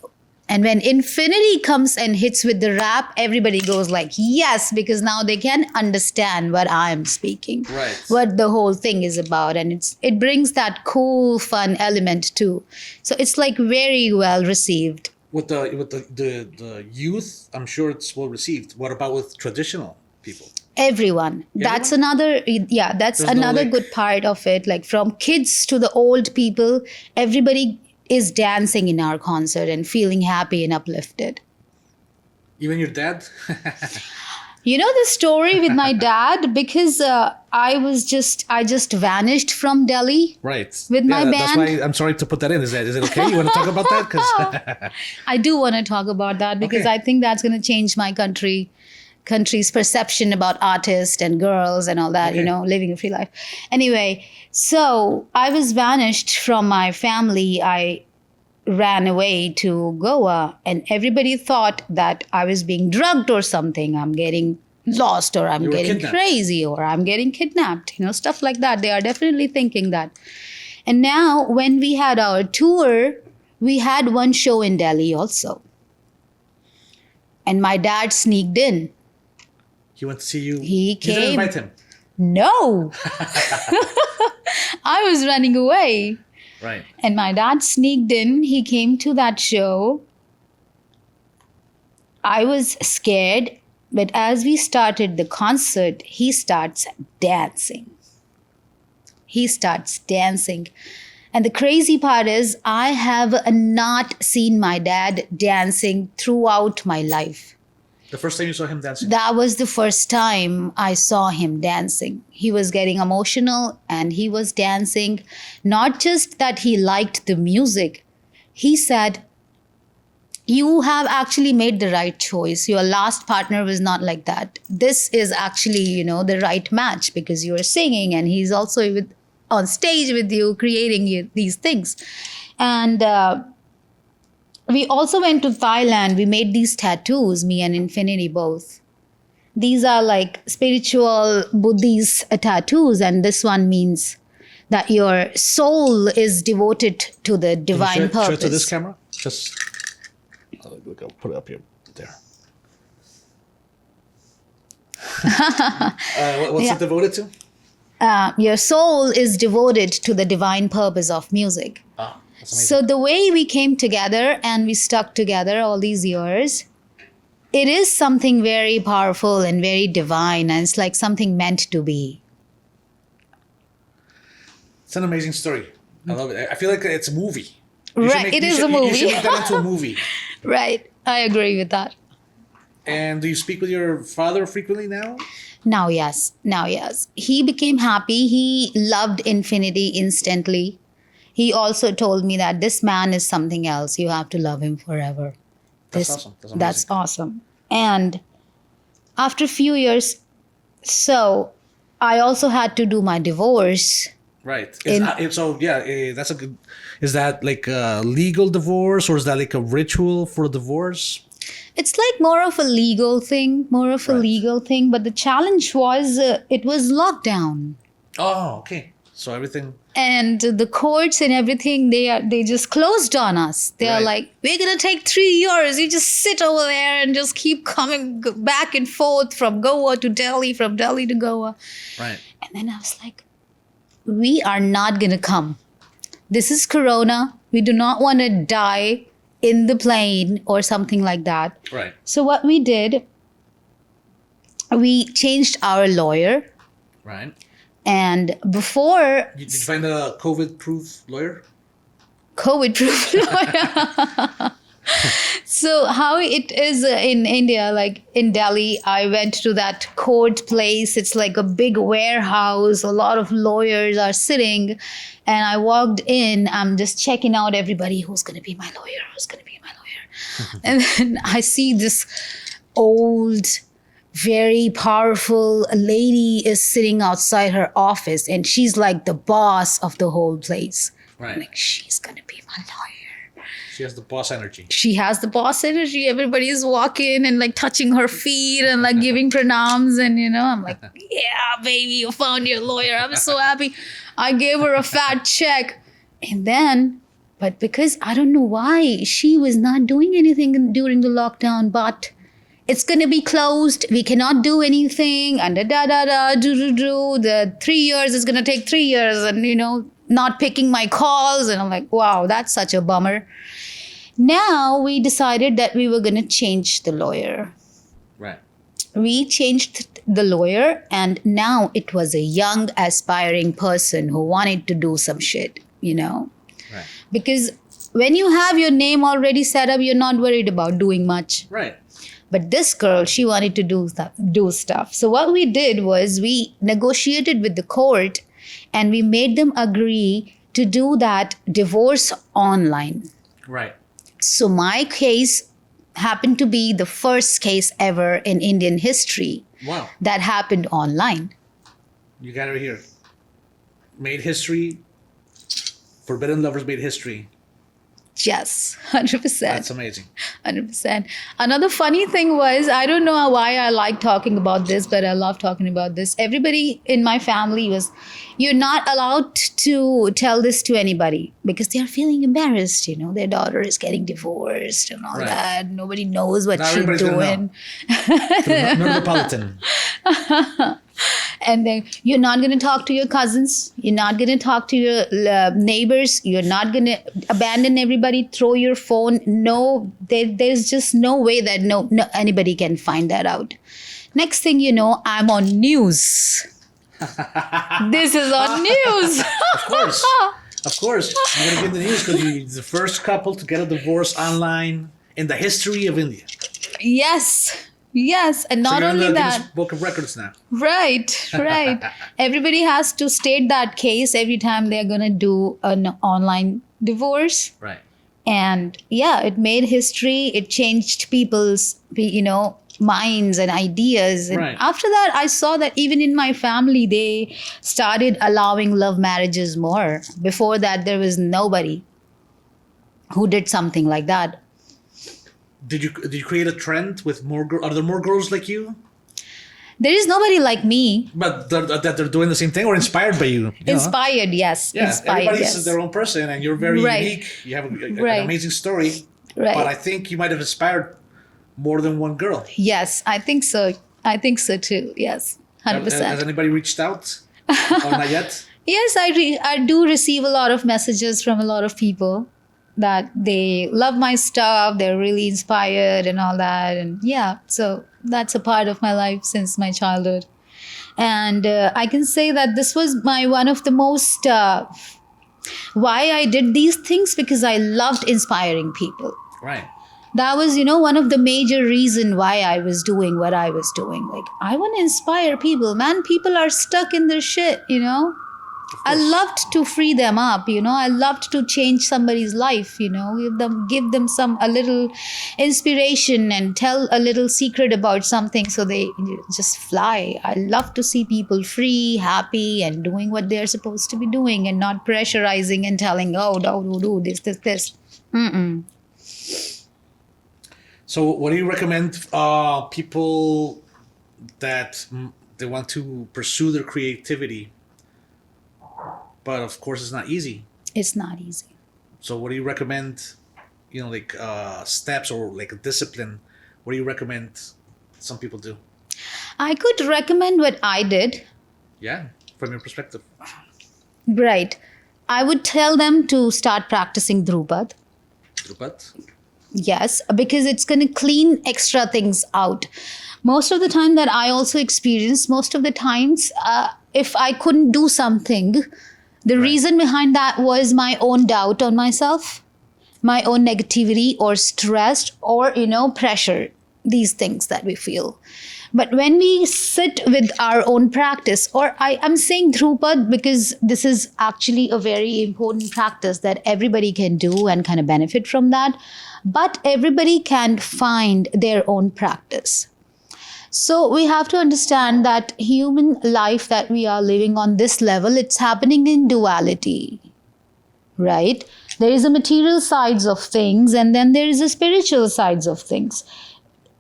And when Infinity comes and hits with the rap, everybody goes like, yes, because now they can understand what I'm speaking, right, what the whole thing is about. And it brings that cool, fun element too. So it's like very well received. With the youth, I'm sure it's well received. What about with traditional people? Everyone. That's another, that's There's another good part of it. Like from kids to the old people, everybody is dancing in our concert and feeling happy and uplifted. Even your dad? You know the story with my dad, because I just vanished from Delhi. Right. With my band. That's why I'm sorry to put that in. Is it okay? You want to talk about that? 'Cause I do want to talk about that because Okay. I think that's going to change my country's perception about artists and girls and all that, Okay. living a free life. Anyway, so I was vanished from my family. I ran away to Goa, and everybody thought that I was being drugged or something. I'm getting lost, or I'm You were getting kidnapped. crazy, or I'm getting kidnapped, stuff like that. They are definitely thinking that. And now, when we had our tour, we had one show in Delhi also. And my dad sneaked in. he went to see you. He You didn't came. invite him. No. I was running away. Right. And my dad sneaked in. He came to that show. I was scared, but as we started the concert, he starts dancing. He starts dancing. And the crazy part is, I have not seen my dad dancing throughout my life. The first time you saw him dancing? That was the first time I saw him dancing. He was getting emotional and he was dancing. Not just that he liked the music. He said, you have actually made the right choice. Your last partner was not like that. This is actually, the right match, because you are singing and he's also on stage with you, creating these things. And we also went to Thailand. We made these tattoos, me and Infinity both. These are like spiritual Buddhist tattoos, and this one means that your soul is devoted to the divine Can you show purpose. it to this camera? Just I'll put it up here. There. What's Yeah. it devoted to? Your soul is devoted to the divine purpose of music. Ah, that's amazing. So the way we came together and we stuck together all these years, it is something very powerful and very divine, and it's like something meant to be. It's an amazing story. I love it. I feel like it's a movie. Right, it is a You movie. should make that into a movie. Right, I agree with that. And do you speak with your father frequently now? Now, yes. He became happy. He loved Infinity instantly. He also told me that this man is something else. You have to love him forever. That's awesome. That's amazing. That's awesome. And after a few years, so I also had to do my divorce. Right. That's a good. Is that like a legal divorce, or is that like a ritual for divorce? It's like more of a legal thing, But the challenge was it was lockdown. Oh, okay. So everything. And the courts and everything, they just closed on us. They are Right. like, we're gonna take 3 years. You just sit over there and just keep coming back and forth from Goa to Delhi, from Delhi to Goa. Right. And then I was like, we are not gonna come. This is Corona. We do not want to die in the plane or something like that. Right. So what we did, we changed our lawyer. Right. And before Did you find a COVID-proof lawyer? COVID-proof lawyer. So how it is in India, like in Delhi, I went to that court place. It's like a big warehouse. A lot of lawyers are sitting. And I walked in. I'm just checking out everybody. Who's going to be my lawyer? Who's going to be my lawyer? And then I see this old, very powerful lady is sitting outside her office. And she's like the boss of the whole place. Right. I'm like, she's going to be my lawyer. She has the boss energy. She has the boss energy. Everybody's walking and like touching her feet and like giving pranams. And, I'm like, yeah, baby, you found your lawyer. I'm so happy. I gave her a fat check. And then, but because I don't know why, she was not doing anything during the lockdown, but it's going to be closed. We cannot do anything. And the 3 years is going to take 3 years. And, not picking my calls. And I'm like, wow, that's such a bummer. Now we decided that we were going to change the lawyer. Right. We changed the lawyer, and now it was a young, aspiring person who wanted to do some shit, Right. Because when you have your name already set up, you're not worried about doing much. Right. But this girl, she wanted to do stuff. So what we did was we negotiated with the court, and we made them agree to do that divorce online. Right. So my case happened to be the first case ever in Indian history that happened online. You got it here. Made history. Forbidden Lovers made history. Yes, 100%. That's amazing. 100%. Another funny thing was, I don't know why I like talking about this, but I love talking about this. Everybody in my family was, you're not allowed to tell this to anybody because they're feeling embarrassed. Their daughter is getting divorced and all that. Nobody knows what she's doing. Nerdopolitan. And then you're not going to talk to your cousins. You're not going to talk to your neighbors. You're not going to abandon everybody, throw your phone. No, there's just no way that no anybody can find that out. Next thing you know, I'm on news. This is on news. Of course. You're going to get the news because you're the first couple to get a divorce online in the history of India. Yes, and not only that. Guinness Book of Records now. Right. Everybody has to state that case every time they're going to do an online divorce. Right. And yeah, it made history. It changed people's, minds and ideas. And after that, I saw that even in my family, they started allowing love marriages more. Before that, there was nobody who did something like that. Did you create a trend with more girls? Are there more girls like you? There is nobody like me. But that they're doing the same thing or inspired by you? Inspired, yes. Yeah, inspired, everybody's their own person and you're very unique. You have an amazing story. Right. But I think you might have inspired more than one girl. Yes, I think so. I think so too. Yes, 100%. Has anybody reached out? Or not yet? Yes, I do receive a lot of messages from a lot of people that they love my stuff, they're really inspired and all that. And yeah, so that's a part of my life since my childhood. And I can say that this was one of the most, why I did these things, because I loved inspiring people. Right. That was, one of the major reason why I was doing what I was doing. Like, I want to inspire people. Man, people are stuck in their shit, I loved to free them up, I loved to change somebody's life, give them a little inspiration and tell a little secret about something so they just fly. I love to see people free, happy, and doing what they're supposed to be doing and not pressurizing and telling, oh, do this. Mm-mm. So what do you recommend people that they want to pursue their creativity? But of course, it's not easy. It's not easy. So what do you recommend, steps or like a discipline? What do you recommend some people do? I could recommend what I did. Yeah, from your perspective. Right. I would tell them to start practicing Drupad. Drupad? Yes, because it's going to clean extra things out. Most of the time that I also experience, most of the times, if I couldn't do something, the reason behind that was my own doubt on myself. my own negativity or stress or, pressure, these things that we feel. But when we sit with our own practice, or I'm saying Drupad because this is actually a very important practice that everybody can do and kind of benefit from that. But everybody can find their own practice. So we have to understand that human life that we are living on this level, it's happening in duality, right? There is a material sides of things and then there is a spiritual sides of things.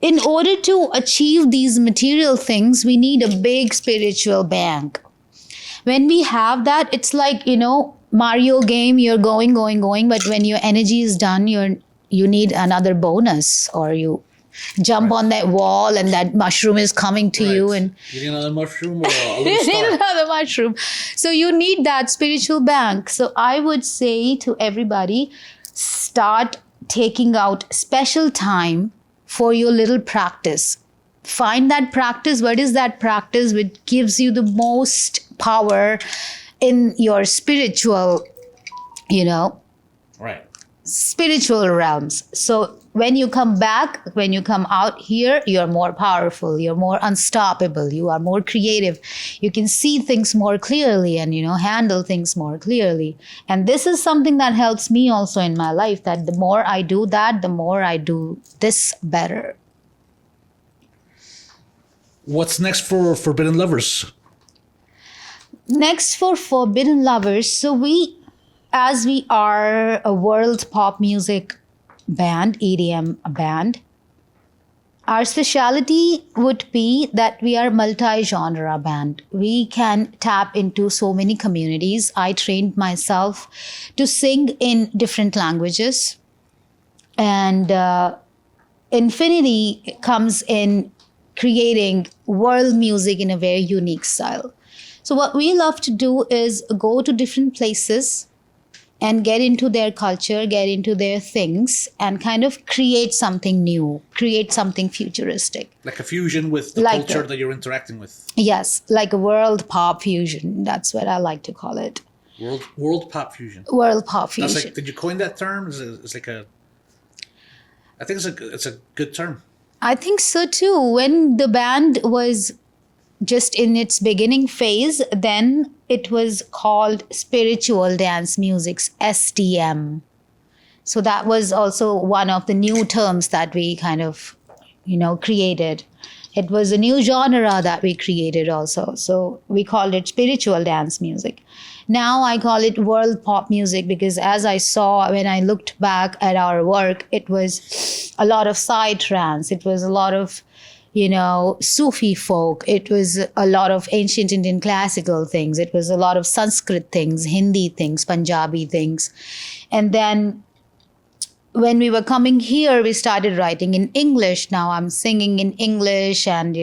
In order to achieve these material things, we need a big spiritual bank. When we have that, it's like, Mario game, you're going, but when your energy is done, you need another bonus, or you jump on that wall and that mushroom is coming to you and you need another mushroom or a you little need star. another mushroom. So you need that spiritual bank. So I would say to everybody, start taking out special time for your little practice. Find that practice. What is that practice which gives you the most power in your spiritual, Right. spiritual realms. So when you come back, when you come out here, you're more powerful, you're more unstoppable, you are more creative. You can see things more clearly and, handle things more clearly. And this is something that helps me also in my life, that the more I do that, the more I do this better. What's next for Forbidden Lovers? Next for Forbidden Lovers, so as we are a world pop music band, EDM band, our speciality would be that we are multi-genre band. We can tap into so many communities. I trained myself to sing in different languages, and infinity comes in creating world music in a very unique style. So what we love to do is go to different places and get into their culture, get into their things, and kind of create something new, create something futuristic. Like a fusion with the Like culture that. that you're interacting with. Yes, like a world pop fusion. That's what I like to call it. World pop fusion. World pop That's fusion. like, did you coin that term? It's like I think it's a good term. I think so too. When the band was just in its beginning phase, then it was called Spiritual Dance Music's SDM. So that was also one of the new terms that we kind of, created. It was a new genre that we created also. So we called it spiritual dance music. Now I call it world pop music because as I saw when I looked back at our work, it was a lot of psytrance. It was a lot of Sufi folk. It was a lot of ancient Indian classical things. It was a lot of Sanskrit things, Hindi things, Punjabi things. And then when we were coming here, we started writing in English. Now I'm singing in English and,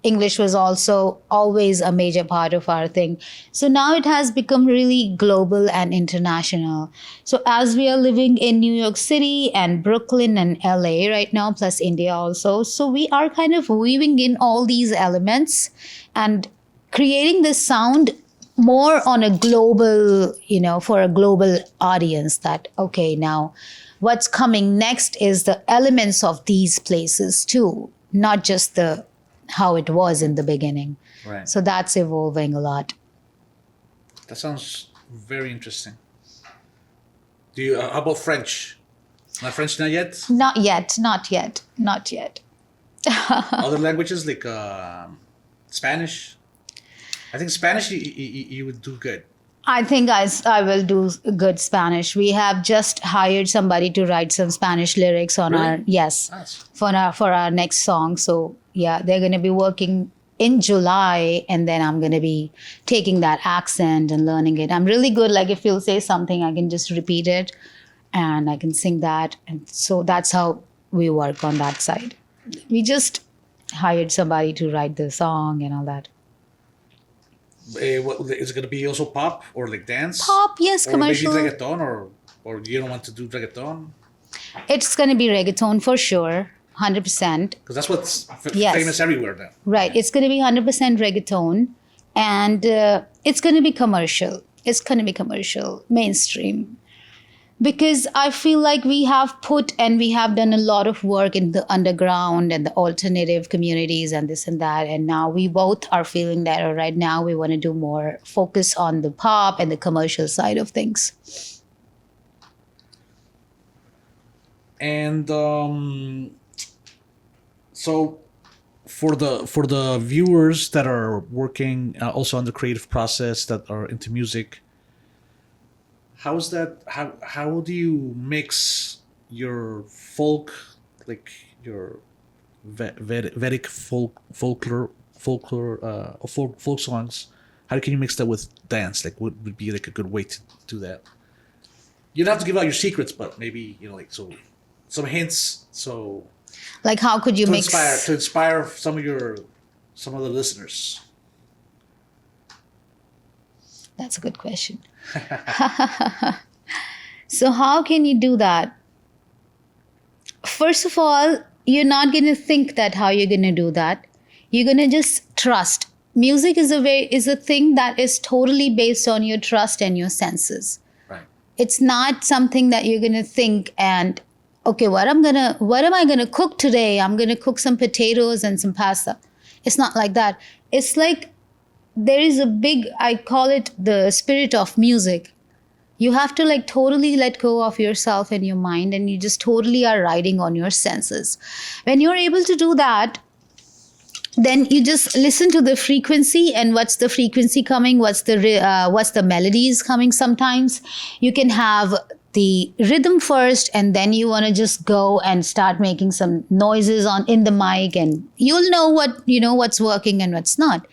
English was also always a major part of our thing. So now it has become really global and international. So as we are living in New York City and Brooklyn and LA right now, plus India also, so we are kind of weaving in all these elements and creating this sound more on a global, for a global audience that, okay, now what's coming next is the elements of these places too, not just how it was in the beginning. Right. So that's evolving a lot. That sounds very interesting. Do you? How about French? Not French, not yet. Not yet. Other languages like Spanish. I think Spanish you would do good. I think I will do good Spanish. We have just hired somebody to write some Spanish lyrics on Really? our yes Nice. for our next song. So yeah, they're going to be working in July, and then I'm going to be taking that accent and learning it. I'm really good. Like if you'll say something, I can just repeat it, and I can sing that. And so that's how we work on that side. We just hired somebody to write the song and all that. What, is it going to be also pop or like dance? Pop, yes, or commercial. Maybe reggaeton or you don't want to do reggaeton? It's going to be reggaeton for sure, 100%. Because that's what's Yes. famous everywhere now. Right. It's going to be 100% reggaeton, and it's going to be commercial. It's going to be commercial, mainstream. Because I feel like we have put and we have done a lot of work in the underground and the alternative communities and this and that. And now we both are feeling that right now we want to do more focus on the pop and the commercial side of things. And so for the viewers that are working also on the creative process that are into music, how's that? How do you mix your folk, like your Vedic folk songs? How can you mix that with dance? Like, what would be like a good way to do that? You don't have to give out your secrets, but maybe like some hints. So Like how could you to mix? inspire some of the listeners. That's a good question. So how can you do that? First of all, you're not going to think that how you're going to do that. You're going to just trust. Music is a thing that is totally based on your trust and your senses. Right. It's not something that you're going to think and okay, what am I going to cook today? I'm going to cook some potatoes and some pasta. It's not like that. It's like there is I call it the spirit of music. You have to like totally let go of yourself and your mind, and you just totally are riding on your senses. When you're able to do that, then you just listen to the frequency and what's the frequency coming, what's the melodies coming. Sometimes you can have the rhythm first, and then you want to just go and start making some noises in the mic, and you'll know what's working and what's not.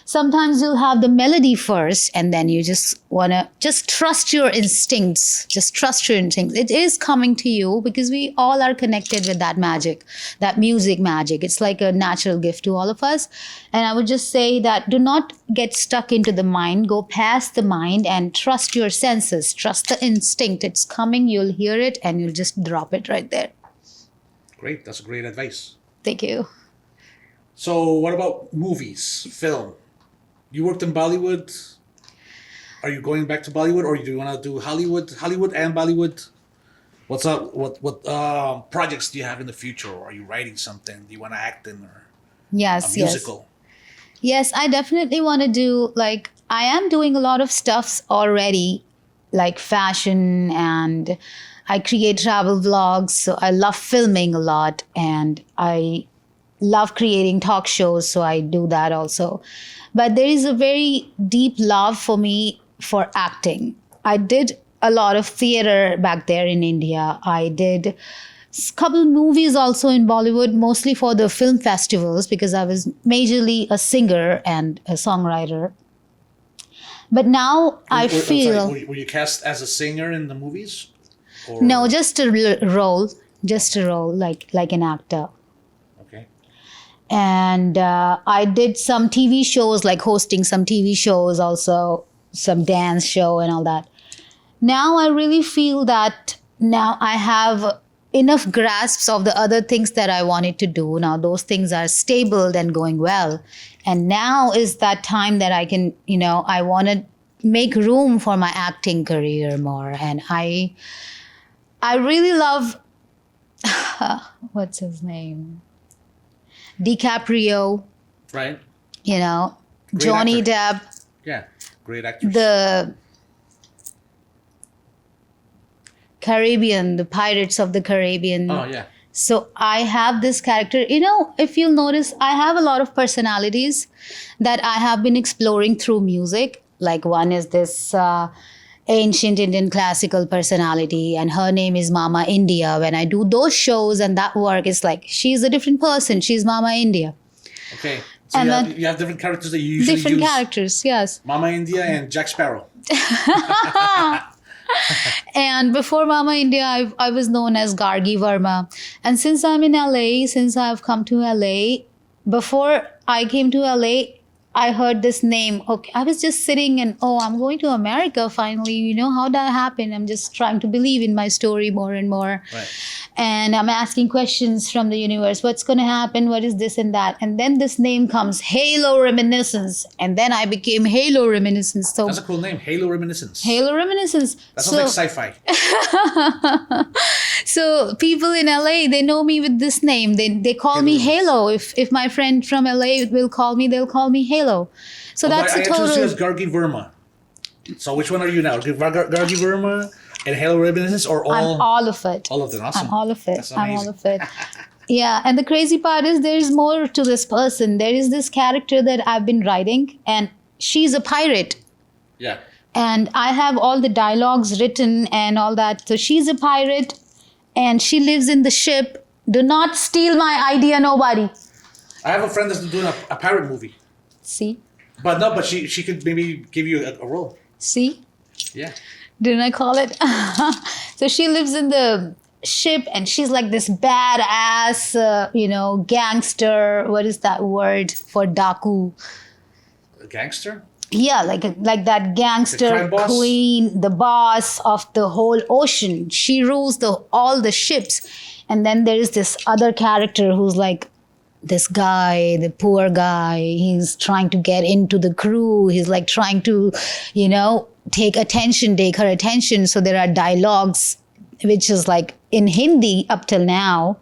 Sometimes you'll have the melody first, and then you just want to just trust your instincts. Just trust your instincts. It is coming to you because we all are connected with that magic, that music magic. It's like a natural gift to all of us. And I would just say that do not get stuck into the mind. Go past the mind and trust your senses. Trust the instinct. It's coming. You'll hear it, and you'll just drop it right there. Great. That's great advice. Thank you. So what about movies, film? You worked in Bollywood. Are you going back to Bollywood, or do you want to do Hollywood and Bollywood? What's up? What projects do you have in the future? Or are you writing something? Do you want to act in a musical? Yes, I definitely want to do, like, I am doing a lot of stuffs already, like fashion, and I create travel vlogs. So I love filming a lot, and I love creating talk shows. So I do that also. But there is a very deep love for me for acting. I did a lot of theater back there in India. I did a couple movies also in Bollywood, mostly for the film festivals because I was majorly a singer and a songwriter. But now I feel... Were you cast as a singer in the movies? Or? No, just a role, like an actor. And I did some TV shows, like hosting some TV shows, also some dance show and all that. Now I really feel that now I have enough grasps of the other things that I wanted to do. Now those things are stable and going well. And now is that time that I can, I want to make room for my acting career more. And I really love, what's his name? DiCaprio, right? Great Johnny actor. Depp. Yeah, great actors. The Caribbean, the Pirates of the Caribbean. Oh, yeah. So I have this character. If you'll notice, I have a lot of personalities that I have been exploring through music. Like one is this ancient Indian classical personality, and her name is Mama India. When I do those shows and that work, it's like she's a different person. She's Mama India. Okay. So you have different characters that you usually use. Different characters, yes. Mama India and Jack Sparrow. And before Mama India, I was known as Gargie Verma. And since I'm in LA, since I've come to LA, before I came to LA, I heard this name. Okay, I was just sitting and, oh, I'm going to America finally. How that happened? I'm just trying to believe in my story more and more. Right. And I'm asking questions from the universe. What's going to happen? What is this and that? And then this name comes, Halo Reminiscence. And then I became Halo Reminiscence. So That's a cool name, Halo Reminiscence. Halo Reminiscence. That sounds like sci-fi. So people in LA, they know me with this name. They call me Halo. If my friend from LA will call me, they'll call me Halo. So that's I a total. introduced you as Gargie Verma. So which one are you now? Gargie Verma and Halo Reminiscence, or all? I'm all of it. All of them. Awesome. I'm all of it. That's I'm all amazing. of it. Yeah, and the crazy part is there's more to this person. There is this character that I've been writing, and she's a pirate. Yeah. And I have all the dialogues written and all that. So she's a pirate, and she lives in the ship. Do not steal my idea, nobody. I have a friend that's doing a pirate movie. See? But she could maybe give you a role. See? Yeah. Didn't I call it? So she lives in the ship, and she's like this badass, gangster. What is that word for daku? A gangster? Yeah, like that The gangster crime boss? queen, the boss of the whole ocean. She rules all the ships. And then there is this other character who's like this guy, the poor guy. He's trying to get into the crew. He's like trying to, take her attention. So there are dialogues, which is like in Hindi up till now.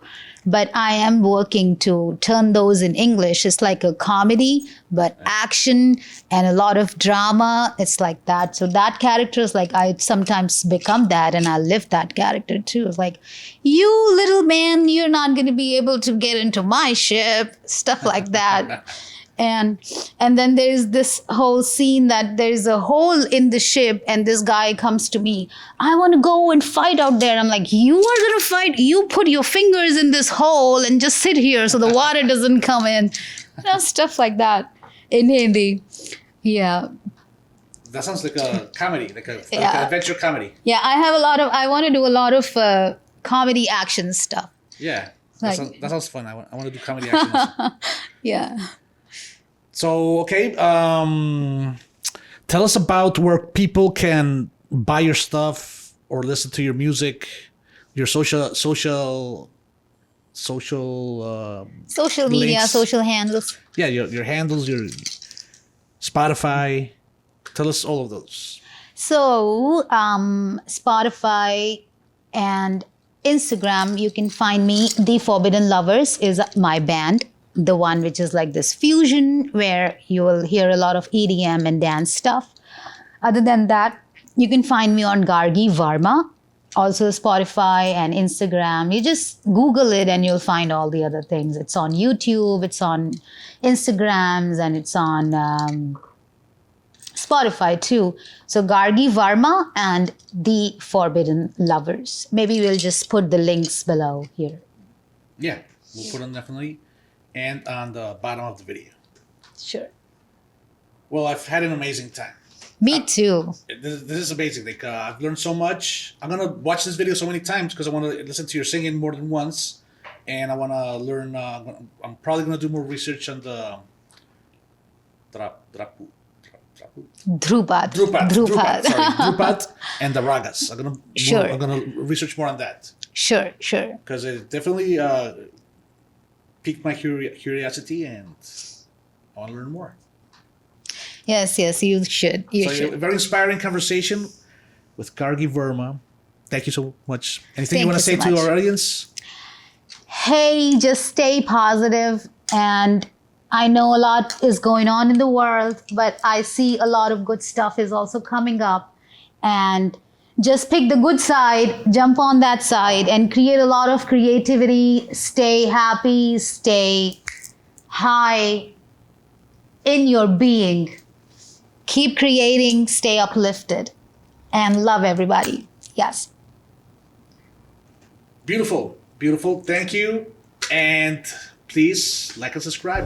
But I am working to turn those in English. It's like a comedy, but action and a lot of drama. It's like that. So that character is like, I sometimes become that, and I live that character too. It's like, you little man, you're not going to be able to get into my ship. Stuff like that. And then there's this whole scene that there's a hole in the ship, and this guy comes to me. I want to go and fight out there. I'm like, you are going to fight? You put your fingers in this hole and just sit here so the water doesn't come in. Stuff like that in Hindi. Yeah. That sounds like a comedy, like an adventure comedy. Yeah, I want to do a lot of comedy action stuff. Yeah. Like- That sounds fun. I want to do comedy action. Yeah. So, okay. Tell us about where people can buy your stuff or listen to your music, your social Media, links. social handles. Yeah, your handles, your Spotify. Tell us all of those. So, Spotify and Instagram, you can find me. The Forbidden Lovers is my band. The one which is like this fusion where you will hear a lot of EDM and dance stuff. Other than that, you can find me on Gargie Verma, also Spotify and Instagram. You just Google it and you'll find all the other things. It's on YouTube, it's on Instagrams, and it's on Spotify too. So Gargie Verma and The Forbidden Lovers. Maybe we'll just put the links below here. Yeah, we'll put them definitely. And on the bottom of the video. Sure. Well, I've had an amazing time. Me too. This is amazing. Like I've learned so much. I'm gonna watch this video so many times because I want to listen to your singing more than once, and I want to learn. I'm probably gonna do more research on the Drupad. Drupad and the ragas. I'm gonna research more on that. Sure. Because it definitely piqued my curiosity, and I want to learn more. Yes, you should. You So should. a very inspiring conversation with Gargie Verma. Thank you so much. Anything you Thank want to you say so to much. our audience? Hey, just stay positive. And I know a lot is going on in the world, but I see a lot of good stuff is also coming up. And just pick the good side, jump on that side, and create a lot of creativity. Stay happy, stay high in your being. Keep creating, stay uplifted, and love everybody. Yes. Beautiful. Thank you. And please like and subscribe.